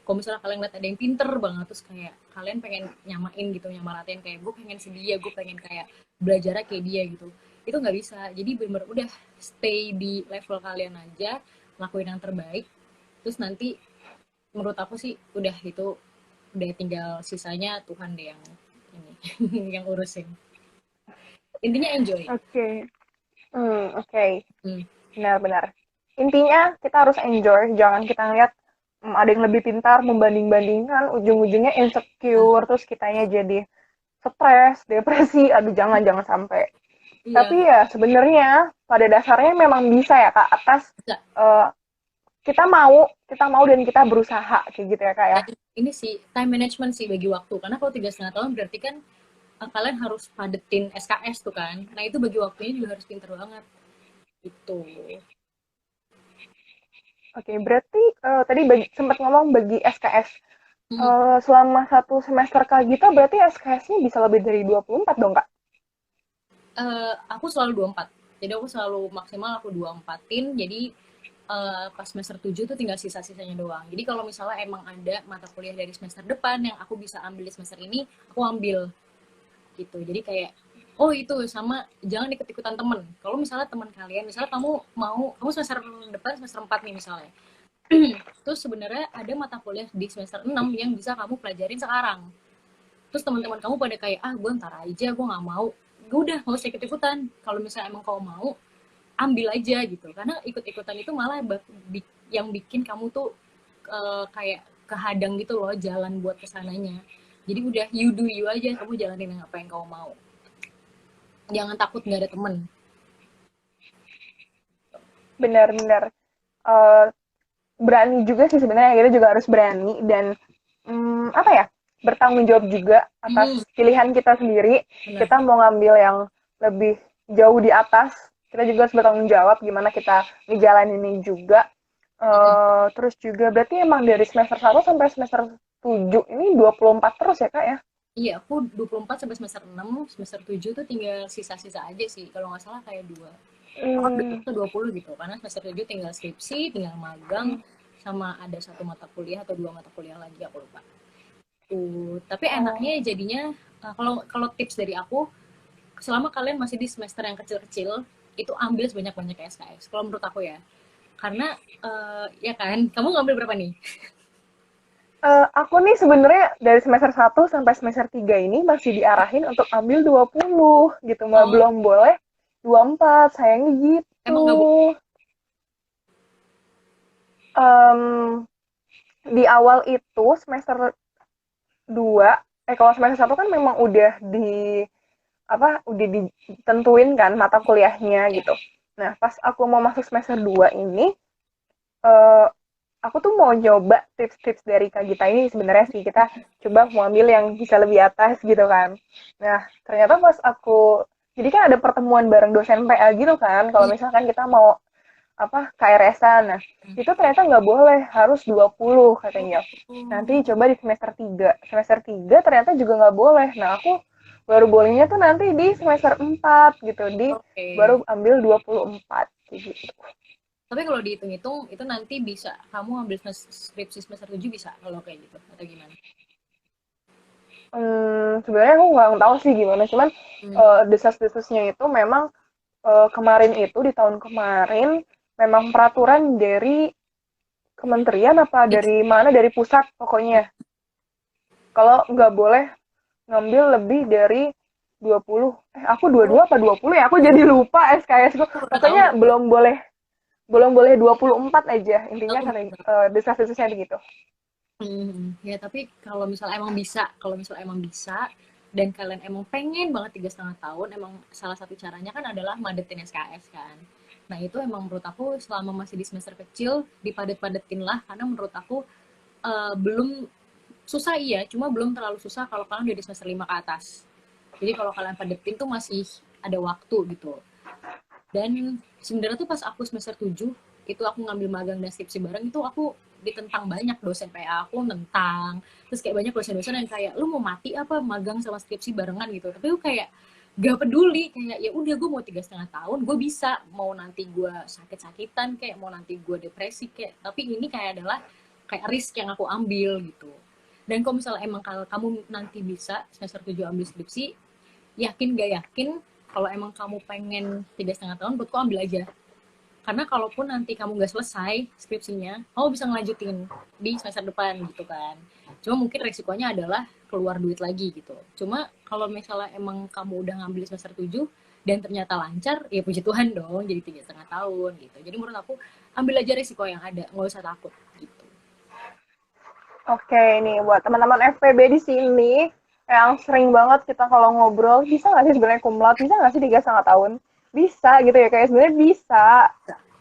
S1: Kalau misalnya kalian lihat ada yang pinter banget, terus kayak kalian pengen nyamain gitu, nyamaratin kayak gue pengen sedia, gue pengen kayak belajarnya kayak dia gitu, itu nggak bisa. Jadi bener udah stay di level kalian aja, lakuin yang terbaik, terus nanti menurut aku sih udah itu, udah tinggal sisanya Tuhan deh yang ini yang urusin. Intinya enjoy.
S2: Oke. Oke.
S1: Hmm.
S2: Benar-benar. Intinya kita harus enjoy, jangan kita ngeliat ada yang lebih pintar, membanding-bandingkan, ujung-ujungnya
S1: Nah,
S2: insecure, terus kitanya jadi stres, depresi, aduh jangan sampai.
S1: iya,
S2: Tapi ya sebenarnya pada dasarnya memang bisa ya Kak, atas
S1: bisa.
S2: eh, kita mau dan kita berusaha kayak gitu ya Kak ya.
S1: Dan ini sih time management sih bagi waktu, karena kalau 3,5 tahun berarti kan kalian harus padetin SKS tuh kan. Nah itu bagi waktunya juga harus pinter banget gitu.
S2: Oke, berarti tadi sempat ngomong bagi SKS.
S1: Hmm.
S2: Selama satu semester Kak Gita, berarti SKS-nya bisa lebih dari 24 dong Kak?
S1: Aku selalu 24. Jadi aku selalu maksimal aku 24-in. Jadi pas semester 7 tuh tinggal sisa-sisanya doang. Jadi kalau misalnya emang ada mata kuliah dari semester depan yang aku bisa ambil di semester ini, aku ambil gitu. Jadi kayak oh itu sama, jangan ikut-ikutan temen. Kalau misalnya teman kalian, misalnya kamu semester depan semester 4 nih misalnya. Terus sebenarnya ada mata kuliah di semester 6 yang bisa kamu pelajarin sekarang. Terus teman-teman kamu pada kayak gue ntar aja, gue nggak mau. Gue udah nggak usah ikut-ikutan. Kalau misalnya emang kau mau, ambil aja gitu. Karena ikut-ikutan itu malah yang bikin kamu tuh kayak kehadang gitu loh jalan buat kesananya. Jadi udah you do you aja, kamu jalanin apa yang kamu mau. Jangan takut nggak ada temen.
S2: Benar-benar. Eh, Berani juga sih sebenarnya, kita juga harus berani dan apa ya, bertanggung jawab juga atas
S1: Hmm,
S2: pilihan kita sendiri.
S1: benar.
S2: Kita mau ngambil yang lebih jauh di atas, kita juga harus bertanggung jawab gimana kita ngejalanin ini juga.
S1: Hmm.
S2: Terus juga berarti emang dari semester 1 sampai semester 7 ini 24 terus ya Kak ya?
S1: Iya, aku 24 sampai semester 6, semester 7 tuh tinggal sisa-sisa aja sih. Kalau nggak salah kayak dua. Oh,
S2: Hmm,
S1: 20 gitu. Karena semester 7 tinggal skripsi, tinggal magang, sama ada satu mata kuliah atau dua mata kuliah lagi, aku lupa. Tapi enaknya
S2: oh,
S1: jadinya, kalau kalau tips dari aku, selama kalian masih di semester yang kecil-kecil, itu ambil sebanyak-banyak SKS. Kalau menurut aku ya. Karena, ya kan, kamu ngambil berapa nih?
S2: aku nih sebenarnya dari semester 1 sampai semester 3 ini masih diarahin untuk ambil 20 gitu, Mbak.
S1: Oh,
S2: Belum boleh 24, sayangnya gitu.
S1: emang nggak boleh?
S2: Em, di awal itu semester 2, kalau semester 1 kan memang udah udah ditentuin kan mata kuliahnya
S1: Ya.
S2: gitu. Nah, pas aku mau masuk semester 2 ini, eh, aku tuh mau coba tips-tips dari Kak Gita ini sebenarnya sih. Kita coba mau ambil yang bisa lebih atas gitu kan. Nah, ternyata pas jadi kan ada pertemuan bareng dosen PA gitu kan, kalau
S1: Hmm.
S2: misalkan kita mau KRS-an. Nah, itu ternyata nggak boleh, harus 20 katanya.
S1: Oh,
S2: Nanti coba di semester 3. Semester 3 ternyata juga nggak boleh. Nah, aku baru bolehnya tuh nanti di semester 4 gitu, baru
S1: Oke.
S2: ambil 24 gitu.
S1: Tapi kalau dihitung-hitung itu nanti bisa kamu ambil skripsi semester 7 bisa kalau kayak gitu atau gimana?
S2: Sebenarnya aku nggak tahu sih gimana, cuman
S1: Hmm.
S2: desas-desusnya itu memang kemarin itu di tahun kemarin memang peraturan dari kementerian apa
S1: Fix.
S2: dari mana dari pusat pokoknya kalau nggak boleh ngambil lebih dari 20 aku
S1: Oh,
S2: 22 apa 20 ya aku jadi lupa SKS ku
S1: aku udah tahu
S2: pokoknya
S1: berarti ya.
S2: belum boleh 24 aja intinya
S1: Aku
S2: karena desas-desusnya begitu.
S1: Ya tapi kalau misal emang bisa dan kalian emang pengen banget 3,5 tahun, emang salah satu caranya kan adalah madetin SKS kan. Nah itu emang menurut aku selama masih di semester kecil dipadet-padetin lah, karena menurut aku belum susah iya, cuma belum terlalu susah kalau kalian udah di semester 5 ke atas. Jadi kalau kalian padetin tuh masih ada waktu gitu. Dan sebenarnya tuh pas aku semester 7 itu aku ngambil magang dan skripsi bareng itu aku ditentang banyak dosen PA aku nentang, terus kayak banyak dosen-dosen yang kayak lu mau mati apa magang sama skripsi barengan gitu, tapi aku kayak gak peduli, kayak ya udah gue mau 3,5 tahun gue bisa, mau nanti gue sakit-sakitan kayak mau nanti gue depresi kayak, tapi ini kayak adalah kayak risk yang aku ambil gitu. Dan kalau misalnya emang kalau kamu nanti bisa semester 7 ambil skripsi, yakin gak yakin kalau emang kamu pengen 3,5 tahun buatku ambil aja, karena kalaupun nanti kamu nggak selesai skripsinya kamu bisa ngelanjutin di semester depan gitu kan. Cuma mungkin resikonya adalah keluar duit lagi gitu. Cuma kalau misalnya emang kamu udah ngambil semester 7 dan ternyata lancar, ya puji Tuhan dong jadi 3,5 tahun gitu. Jadi menurut aku ambil aja resiko yang ada, nggak usah takut gitu.
S2: Oke, nih buat teman-teman FPB di sini yang sering banget kita kalau ngobrol, bisa nggak sih sebenarnya cum laude? Bisa nggak sih 3,5 tahun? Bisa gitu ya, kayak sebenarnya bisa,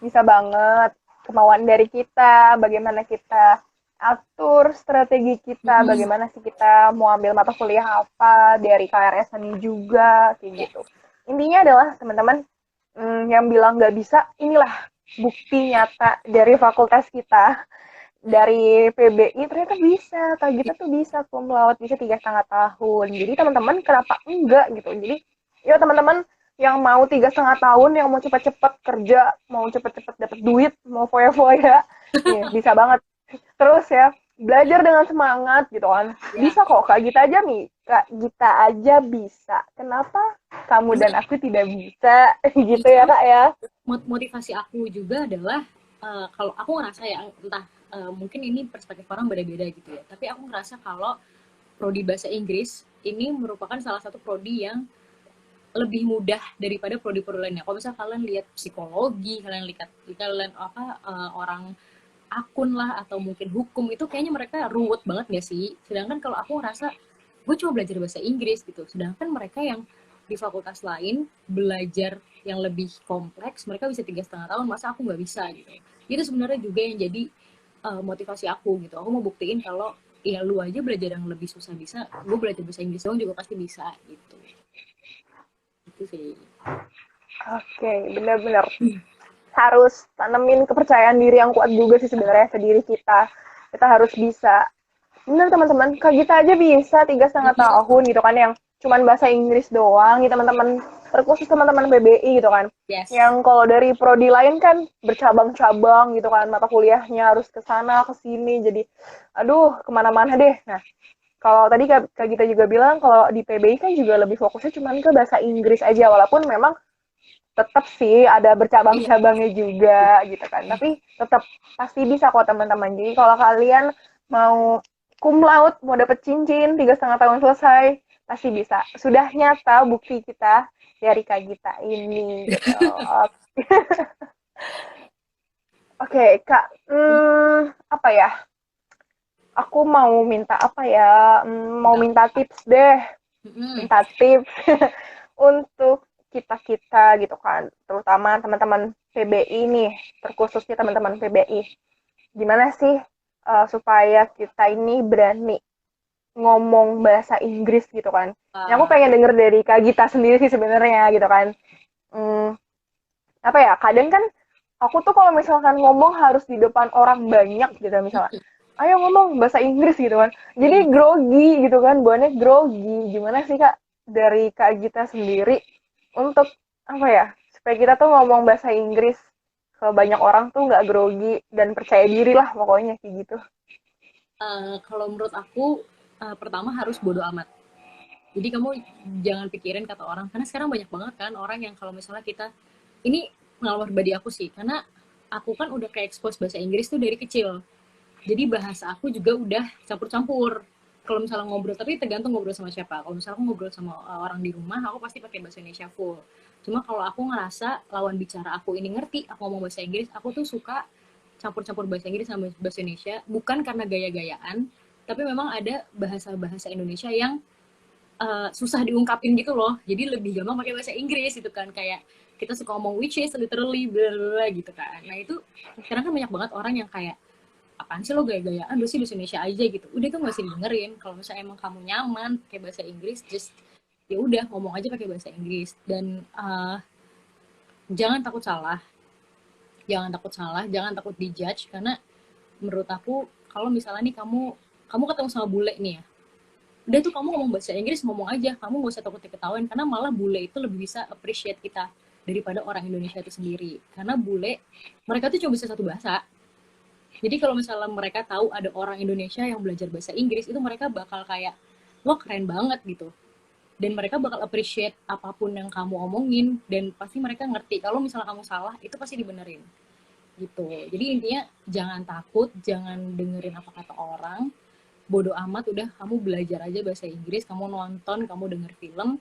S2: bisa banget. Kemauan dari kita, bagaimana kita atur strategi kita,
S1: Mm-mm.
S2: bagaimana sih kita mau ambil mata kuliah apa dari KRS ini juga, kayak
S1: Ya.
S2: gitu. Intinya adalah teman-teman yang bilang nggak bisa, inilah bukti nyata dari fakultas kita dari PBI ternyata bisa, Kak Gita tuh bisa cum laude, bisa 3,5 tahun. Jadi teman-teman kenapa enggak gitu. Jadi ya teman-teman yang mau 3,5 tahun, yang mau cepat-cepat kerja, mau cepat-cepat dapat duit, mau foya-foya, nih bisa banget. Terus ya belajar dengan semangat gitu kan.
S1: Ya,
S2: Bisa kok Kak Gita aja nih, Kak Gita aja bisa. Kenapa kamu dan
S1: karena
S2: aku tidak bisa? Gitu ya
S1: justru
S2: Kak ya.
S1: motivasi aku juga adalah kalau aku ngerasa ya entah mungkin ini perspektif orang beda-beda gitu ya, tapi aku ngerasa kalau prodi bahasa Inggris ini merupakan salah satu prodi yang lebih mudah daripada prodi-prodi lainnya. Kalau misalnya kalian lihat psikologi, kalian apa orang akun lah atau mungkin hukum itu kayaknya mereka ruwet banget gak sih? Sedangkan kalau aku ngerasa gue cuma belajar bahasa Inggris gitu. Sedangkan mereka yang di fakultas lain belajar yang lebih kompleks, mereka bisa 3,5 tahun, masa aku nggak bisa gitu. Itu sebenarnya juga yang jadi motivasi aku gitu. Aku mau buktiin kalau ya lu aja belajar yang lebih susah bisa, gue belajar bahasa Inggris doang juga pasti bisa gitu. Itu sih.
S2: Oke, benar-benar harus tanemin kepercayaan diri yang kuat juga sih sebenarnya ke diri kita. Kita harus bisa. Bener teman-teman, Kak Gita aja bisa 3,5 tahun gitu kan yang cuman bahasa Inggris doang nih teman-teman. Terkhusus teman-teman PBI gitu kan.
S1: Yes.
S2: Yang kalau dari prodi lain kan bercabang-cabang gitu kan, mata kuliahnya harus ke sana ke sini jadi aduh kemana-mana deh. Nah, kalau tadi Kak Gita juga bilang kalau di PBI kan juga lebih fokusnya cuman ke bahasa Inggris aja walaupun memang tetap sih ada
S1: Iya.
S2: bercabang-cabangnya juga gitu kan. Tapi tetap pasti bisa kok teman-teman. Jadi kalau kalian mau cum laude, mau dapet cincin 3,5 tahun selesai, pasti bisa. Sudah nyata bukti kita dari Kak Gita ini gitu. Oke, Kak. Apa ya? Aku mau minta apa ya? Mau minta tips deh.
S1: Mm-mm.
S2: Minta tips untuk kita-kita gitu kan, terutama teman-teman PBI nih, terkhususnya teman-teman PBI. Gimana sih supaya kita ini berani ngomong bahasa Inggris gitu kan? Yang aku
S1: Uh,
S2: pengen denger dari Kak Gita sendiri sih sebenarnya gitu kan. Hmm, apa ya? Kadang kan aku tuh kalau misalkan ngomong harus di depan orang banyak gitu misalnya. Ayo ngomong bahasa Inggris gitu kan. Jadi grogi gitu kan, bawaannya grogi. Gimana sih Kak? dari Kak Gita sendiri untuk apa ya, supaya kita tuh ngomong bahasa Inggris ke banyak orang tuh nggak grogi dan percaya diri lah pokoknya kayak gitu.
S1: Kalau menurut aku, pertama harus bodo amat. Jadi kamu jangan pikirin kata orang, karena sekarang banyak banget kan orang yang kalau misalnya kita, ini pengalaman pribadi aku sih, karena aku kan udah kayak expose bahasa Inggris tuh dari kecil. Jadi bahasa aku juga udah campur-campur. Kalau misalnya ngobrol, tapi tergantung ngobrol sama siapa. Kalau misalnya aku ngobrol sama orang di rumah, aku pasti pakai bahasa Indonesia full. Cuma kalau aku ngerasa lawan bicara aku ini ngerti, aku ngomong bahasa Inggris, aku tuh suka campur-campur bahasa Inggris sama bahasa Indonesia, bukan karena gaya-gayaan, tapi memang ada bahasa-bahasa Indonesia yang susah diungkapin gitu loh. Jadi lebih gampang pakai bahasa Inggris gitu kan. Kayak kita suka ngomong which is literally bla bla gitu kan. Nah itu sekarang kan banyak banget orang yang kayak apaan sih lo gaya-gayaan, lu sih bahasa Indonesia aja gitu. Udah tuh gak usah didengerin. Kalau misalnya emang kamu nyaman pakai bahasa Inggris, just ya udah ngomong aja pakai bahasa Inggris. Dan jangan takut salah, jangan takut dijudge, karena menurut aku kalau misalnya nih kamu kamu ketemu sama bule nih ya, udah tuh kamu ngomong bahasa Inggris, ngomong aja, kamu gak usah takut diketawain, karena malah bule itu lebih bisa appreciate kita daripada orang Indonesia itu sendiri. Karena bule, mereka tuh cuma bisa satu bahasa. Jadi kalau misalnya mereka tahu ada orang Indonesia yang belajar bahasa Inggris, itu mereka bakal kayak, wah keren banget gitu. Dan mereka bakal appreciate apapun yang kamu omongin, dan pasti mereka ngerti kalau misalnya kamu salah, itu pasti dibenerin gitu. Jadi intinya jangan takut, jangan dengerin apa kata orang, bodo amat, udah kamu belajar aja bahasa Inggris, kamu nonton, kamu denger film,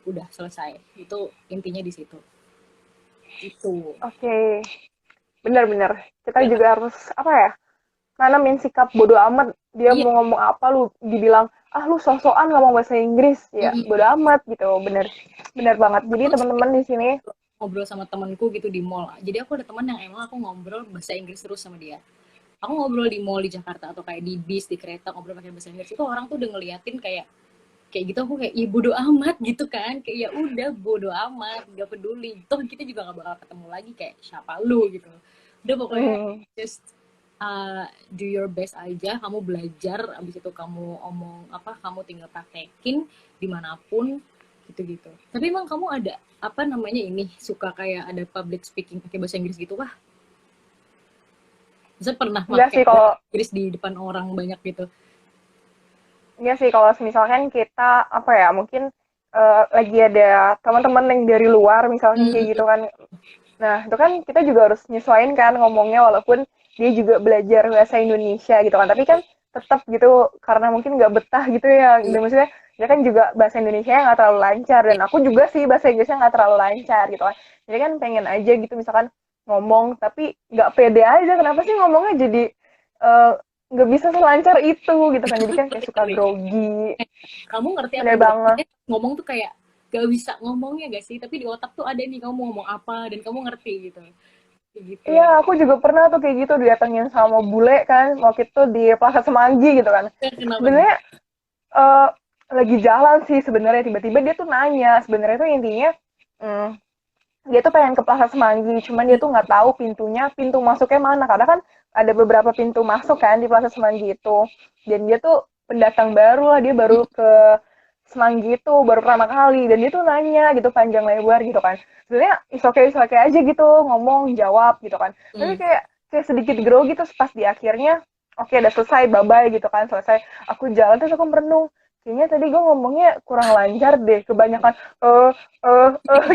S1: udah selesai. Itu intinya di situ. Itu.
S2: Oke, benar-benar. Kita
S1: Ya,
S2: juga harus apa ya? Nanamin sikap bodo amat. Dia
S1: iya.
S2: mau ngomong apa lu dibilang, ah lu sok-sokan ngomong bahasa Inggris. Ya, bodo
S1: Mm-mm.
S2: amat gitu. Bener. Bener banget. Jadi
S1: Aku
S2: teman-teman di sini,
S1: ngobrol sama temanku gitu di mall. Jadi aku ada teman yang emang aku ngobrol bahasa Inggris terus sama dia. Aku ngobrol di mall di Jakarta atau kayak di bis, di kereta, ngobrol pakai bahasa Inggris, itu orang tuh udah ngeliatin kayak kayak gitu. Aku kayak ya bodo amat gitu kan, kayak ya udah bodo amat, nggak peduli, toh kita juga nggak bakal ketemu lagi, kayak siapa lu gitu. Udah pokoknya
S2: hmm,
S1: just do your best aja, kamu belajar, abis itu kamu omong apa, kamu tinggal praktekin dimanapun gitu-gitu. Tapi emang kamu ada apa namanya ini, suka kayak ada public speaking pakai bahasa Inggris gitu kah? Bisa pernah
S2: enggak
S1: pakai
S2: sih
S1: bahasa
S2: kalau
S1: Inggris di depan orang banyak gitu?
S2: enggak sih kalau misalkan kita apa ya, mungkin lagi ada teman-teman yang dari luar misalkan kayak gitu
S1: Hmm,
S2: kan. Nah, itu kan kita juga harus nyesuaiin kan ngomongnya walaupun dia juga belajar bahasa Indonesia gitu kan. Tapi kan tetap gitu karena mungkin nggak betah gitu ya.
S1: iya,
S2: Dan maksudnya dia kan juga bahasa Indonesia nggak terlalu lancar dan aku juga sih bahasa Inggrisnya nggak terlalu lancar gitu kan. Jadi kan pengen aja gitu misalkan ngomong tapi nggak pede aja. Kenapa sih ngomongnya jadi eh, nggak bisa selancar itu gitu kan. Jadi kan kayak
S1: ngerti,
S2: suka
S1: ngerti.
S2: grogi.
S1: Kamu ngerti apa
S2: Bener
S1: yang berarti
S2: banget.
S1: ngomong tuh kayak gak bisa ngomongnya gak sih? Tapi di otak tuh ada nih kamu mau ngomong apa dan kamu ngerti gitu. Kayak gitu.
S2: Iya, aku juga pernah tuh kayak gitu didatengin sama bule kan waktu itu di Plaza Semanggi gitu kan.
S1: Kenapa tuh?
S2: Sebenarnya eh, lagi jalan sih sebenarnya tiba-tiba dia tuh nanya sebenarnya tuh intinya hmm, dia tuh pengen ke Plaza Semanggi cuman dia tuh nggak tahu pintunya pintu masuknya mana karena kan ada beberapa pintu masuk kan di Plaza Semanggi itu dan dia tuh pendatang baru lah dia baru ke Semanggi itu baru pertama kali dan dia tuh nanya gitu panjang lebar gitu kan sebenarnya is okay aja gitu ngomong jawab gitu kan tapi
S1: Hmm.
S2: kayak kayak sedikit grogi gitu pas di akhirnya oke udah selesai bye bye gitu kan selesai aku jalan terus aku merenung kayaknya tadi gue ngomongnya kurang lancar deh kebanyakan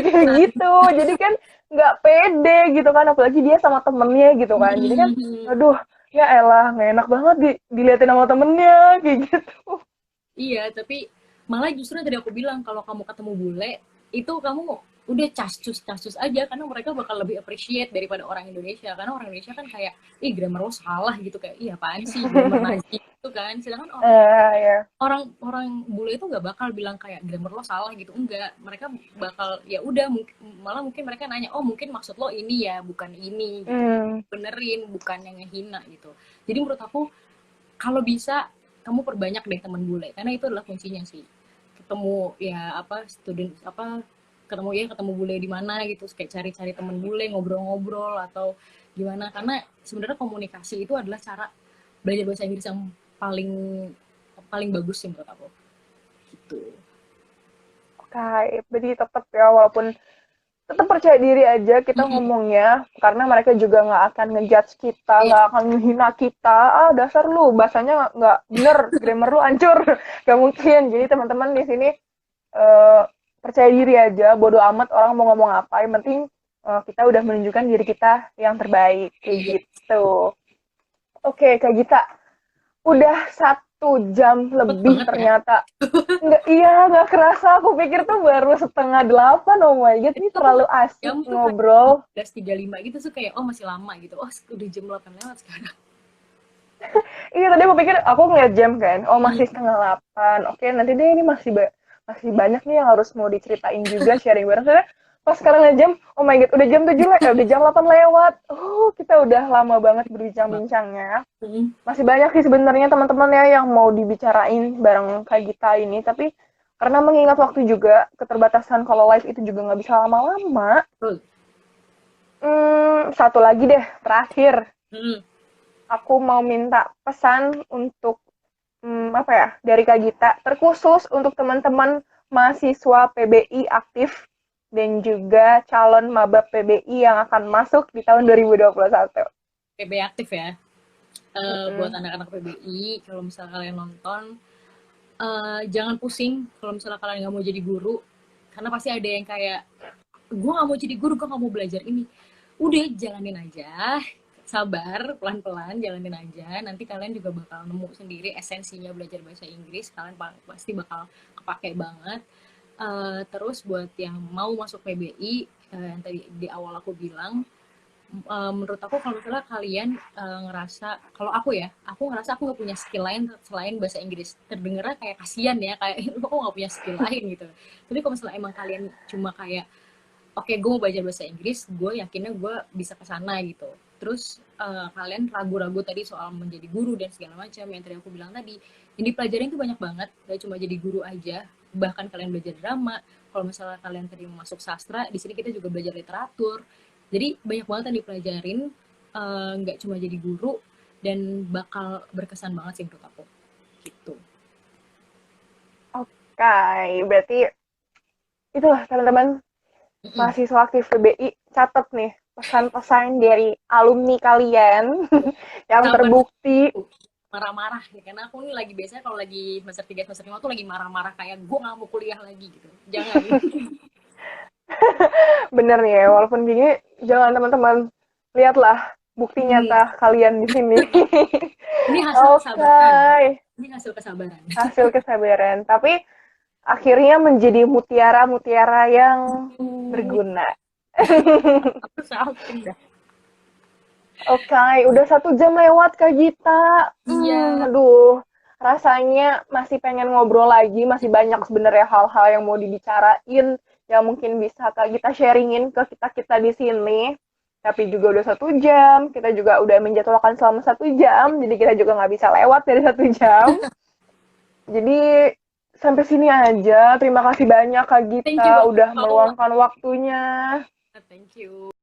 S2: kayak gitu jadi kan nggak pede gitu kan apalagi dia sama temennya gitu kan jadi kan aduh ya elah nggak enak banget diliatin sama temennya kayak gitu.
S1: Iya, tapi malah justru yang tadi aku bilang kalau kamu ketemu bule, itu kamu udah cas-cus aja karena mereka bakal lebih appreciate daripada orang Indonesia. Karena orang Indonesia kan kayak, ih grammar lo salah gitu, kayak iya apaan sih grammar Nazi gitu kan. Sedangkan orang
S2: Ya.
S1: orang orang bule itu nggak bakal bilang kayak grammar lo salah gitu, enggak. Mereka bakal ya udah malah mungkin mereka nanya, oh mungkin maksud lo ini ya bukan ini gitu,
S2: Hmm.
S1: benerin bukan yang ngehina gitu. Jadi menurut aku kalau bisa kamu perbanyak deh teman bule karena itu adalah kuncinya sih, ketemu ya apa student apa, ketemu ya ketemu bule di mana gitu, kayak cari-cari teman bule, ngobrol-ngobrol atau gimana, karena sebenarnya komunikasi itu adalah cara belajar bahasa Inggris yang paling paling bagus sih menurut aku gitu.
S2: Oke, berarti tetap ya, walaupun tetap percaya diri aja kita
S1: Mm-mm.
S2: ngomongnya, karena mereka juga nggak akan ngejudge kita,
S1: Iya,
S2: nggak akan menghina kita. Ah, dasar lu, bahasanya nggak bener, grammar lu hancur. Gak mungkin. Jadi teman-teman di sini eh, percaya diri aja, bodo amat orang mau ngomong apa. Yang penting kita udah menunjukkan diri kita yang terbaik, kayak
S1: iya.
S2: gitu. Oke, Kak Gita, udah 1 jam
S1: Cepet
S2: lebih
S1: banget ya.
S2: ternyata. Nggak, iya, nggak kerasa. Aku pikir tuh baru setengah 8. Oh my God,
S1: Tapi
S2: ini
S1: aku
S2: terlalu
S1: jam
S2: asik
S1: tuh kayak
S2: ngobrol.
S1: 12.35 gitu tuh kayak oh masih lama gitu. Oh udah jam 8 lewat sekarang.
S2: Iya, tadi aku pikir, aku ngeliat jam kan. Oh,
S1: Hmm.
S2: masih setengah 8. Oke, nanti deh ini masih banyak nih yang harus mau diceritain juga, sharing bareng. Soalnya pas sekarang ngeliat jam, oh my God, udah jam 7 udah jam 8 lewat. Oh, kita udah lama banget berbincang-bincangnya.
S1: Hmm.
S2: Masih banyak sih sebenarnya teman-teman ya yang mau dibicarain bareng Kak Gita ini, tapi karena mengingat waktu juga, keterbatasan kalau live itu juga nggak bisa lama-lama.
S1: Betul.
S2: Satu lagi deh, terakhir.
S1: Hmm.
S2: Aku mau minta pesan untuk, apa ya, dari Kak Gita, terkhusus untuk teman-teman mahasiswa PBI aktif dan juga calon maba PBI yang akan masuk di tahun 2021.
S1: PB aktif ya. Buat
S2: Mm-mm.
S1: anak-anak PBI, kalau misalnya kalian nonton, jangan pusing kalau misalnya kalian nggak mau jadi guru, karena pasti ada yang kayak gue nggak mau jadi guru, gue nggak mau belajar ini. Udah jalanin aja, sabar, pelan-pelan jalanin aja. Nanti kalian juga bakal nemu sendiri esensinya belajar bahasa Inggris. Kalian pasti bakal kepake banget. Terus buat yang mau masuk PBI, yang tadi di awal aku bilang, menurut aku kalau misalnya kalian ngerasa, kalau aku ngerasa aku nggak punya skill lain selain bahasa Inggris. Terdengarnya kayak kasihan ya, kayak lu kok nggak punya skill lain gitu. Tapi kalau misalnya emang kalian cuma kayak oke gue mau belajar bahasa Inggris, gue yakinnya gue bisa ke sana gitu. Terus kalian ragu-ragu tadi soal menjadi guru dan segala macam yang tadi aku bilang tadi, yang dipelajarin itu banyak banget, gak cuma jadi guru aja. Bahkan kalian belajar drama, kalau misalnya kalian tadi mau masuk sastra, di sini kita juga belajar literatur. Jadi banyak banget yang dipelajarin, nggak cuma jadi guru, dan bakal berkesan banget sih menurut aku gitu.
S2: Oke, berarti itulah teman-teman
S1: Mm-mm.
S2: mahasiswa aktif PBI, catat nih pesan-pesan dari alumni kalian yang
S1: Sabar
S2: terbukti.
S1: marah-marah ya, karena aku nih lagi biasanya kalau lagi semester 3 semester 5 tuh lagi marah-marah kayak gue nggak mau kuliah lagi gitu, jangan.
S2: Bener nih ya, walaupun gini, jangan teman-teman, lihatlah bukti
S1: Hmm,
S2: nyata kalian di sini.
S1: ini hasil kesabaran,
S2: Oke,
S1: ini hasil kesabaran.
S2: hasil kesabaran. Tapi akhirnya menjadi mutiara-mutiara yang berguna.
S1: Aku salting dah.
S2: Oke, udah 1 jam lewat Kak Gita.
S1: Iya,
S2: Aduh, rasanya masih pengen ngobrol lagi, masih banyak sebenarnya hal-hal yang mau dibicarain, yang mungkin bisa Kak Gita sharingin ke kita-kita di sini. Tapi juga udah 1 jam, kita juga udah menjadwalkan selama 1 jam, jadi kita juga nggak bisa lewat dari 1 jam. Jadi sampai sini aja. Terima kasih banyak Kak
S1: thank you
S2: Gita
S1: banget
S2: udah
S1: kalau
S2: meluangkan waktunya.
S1: thank you.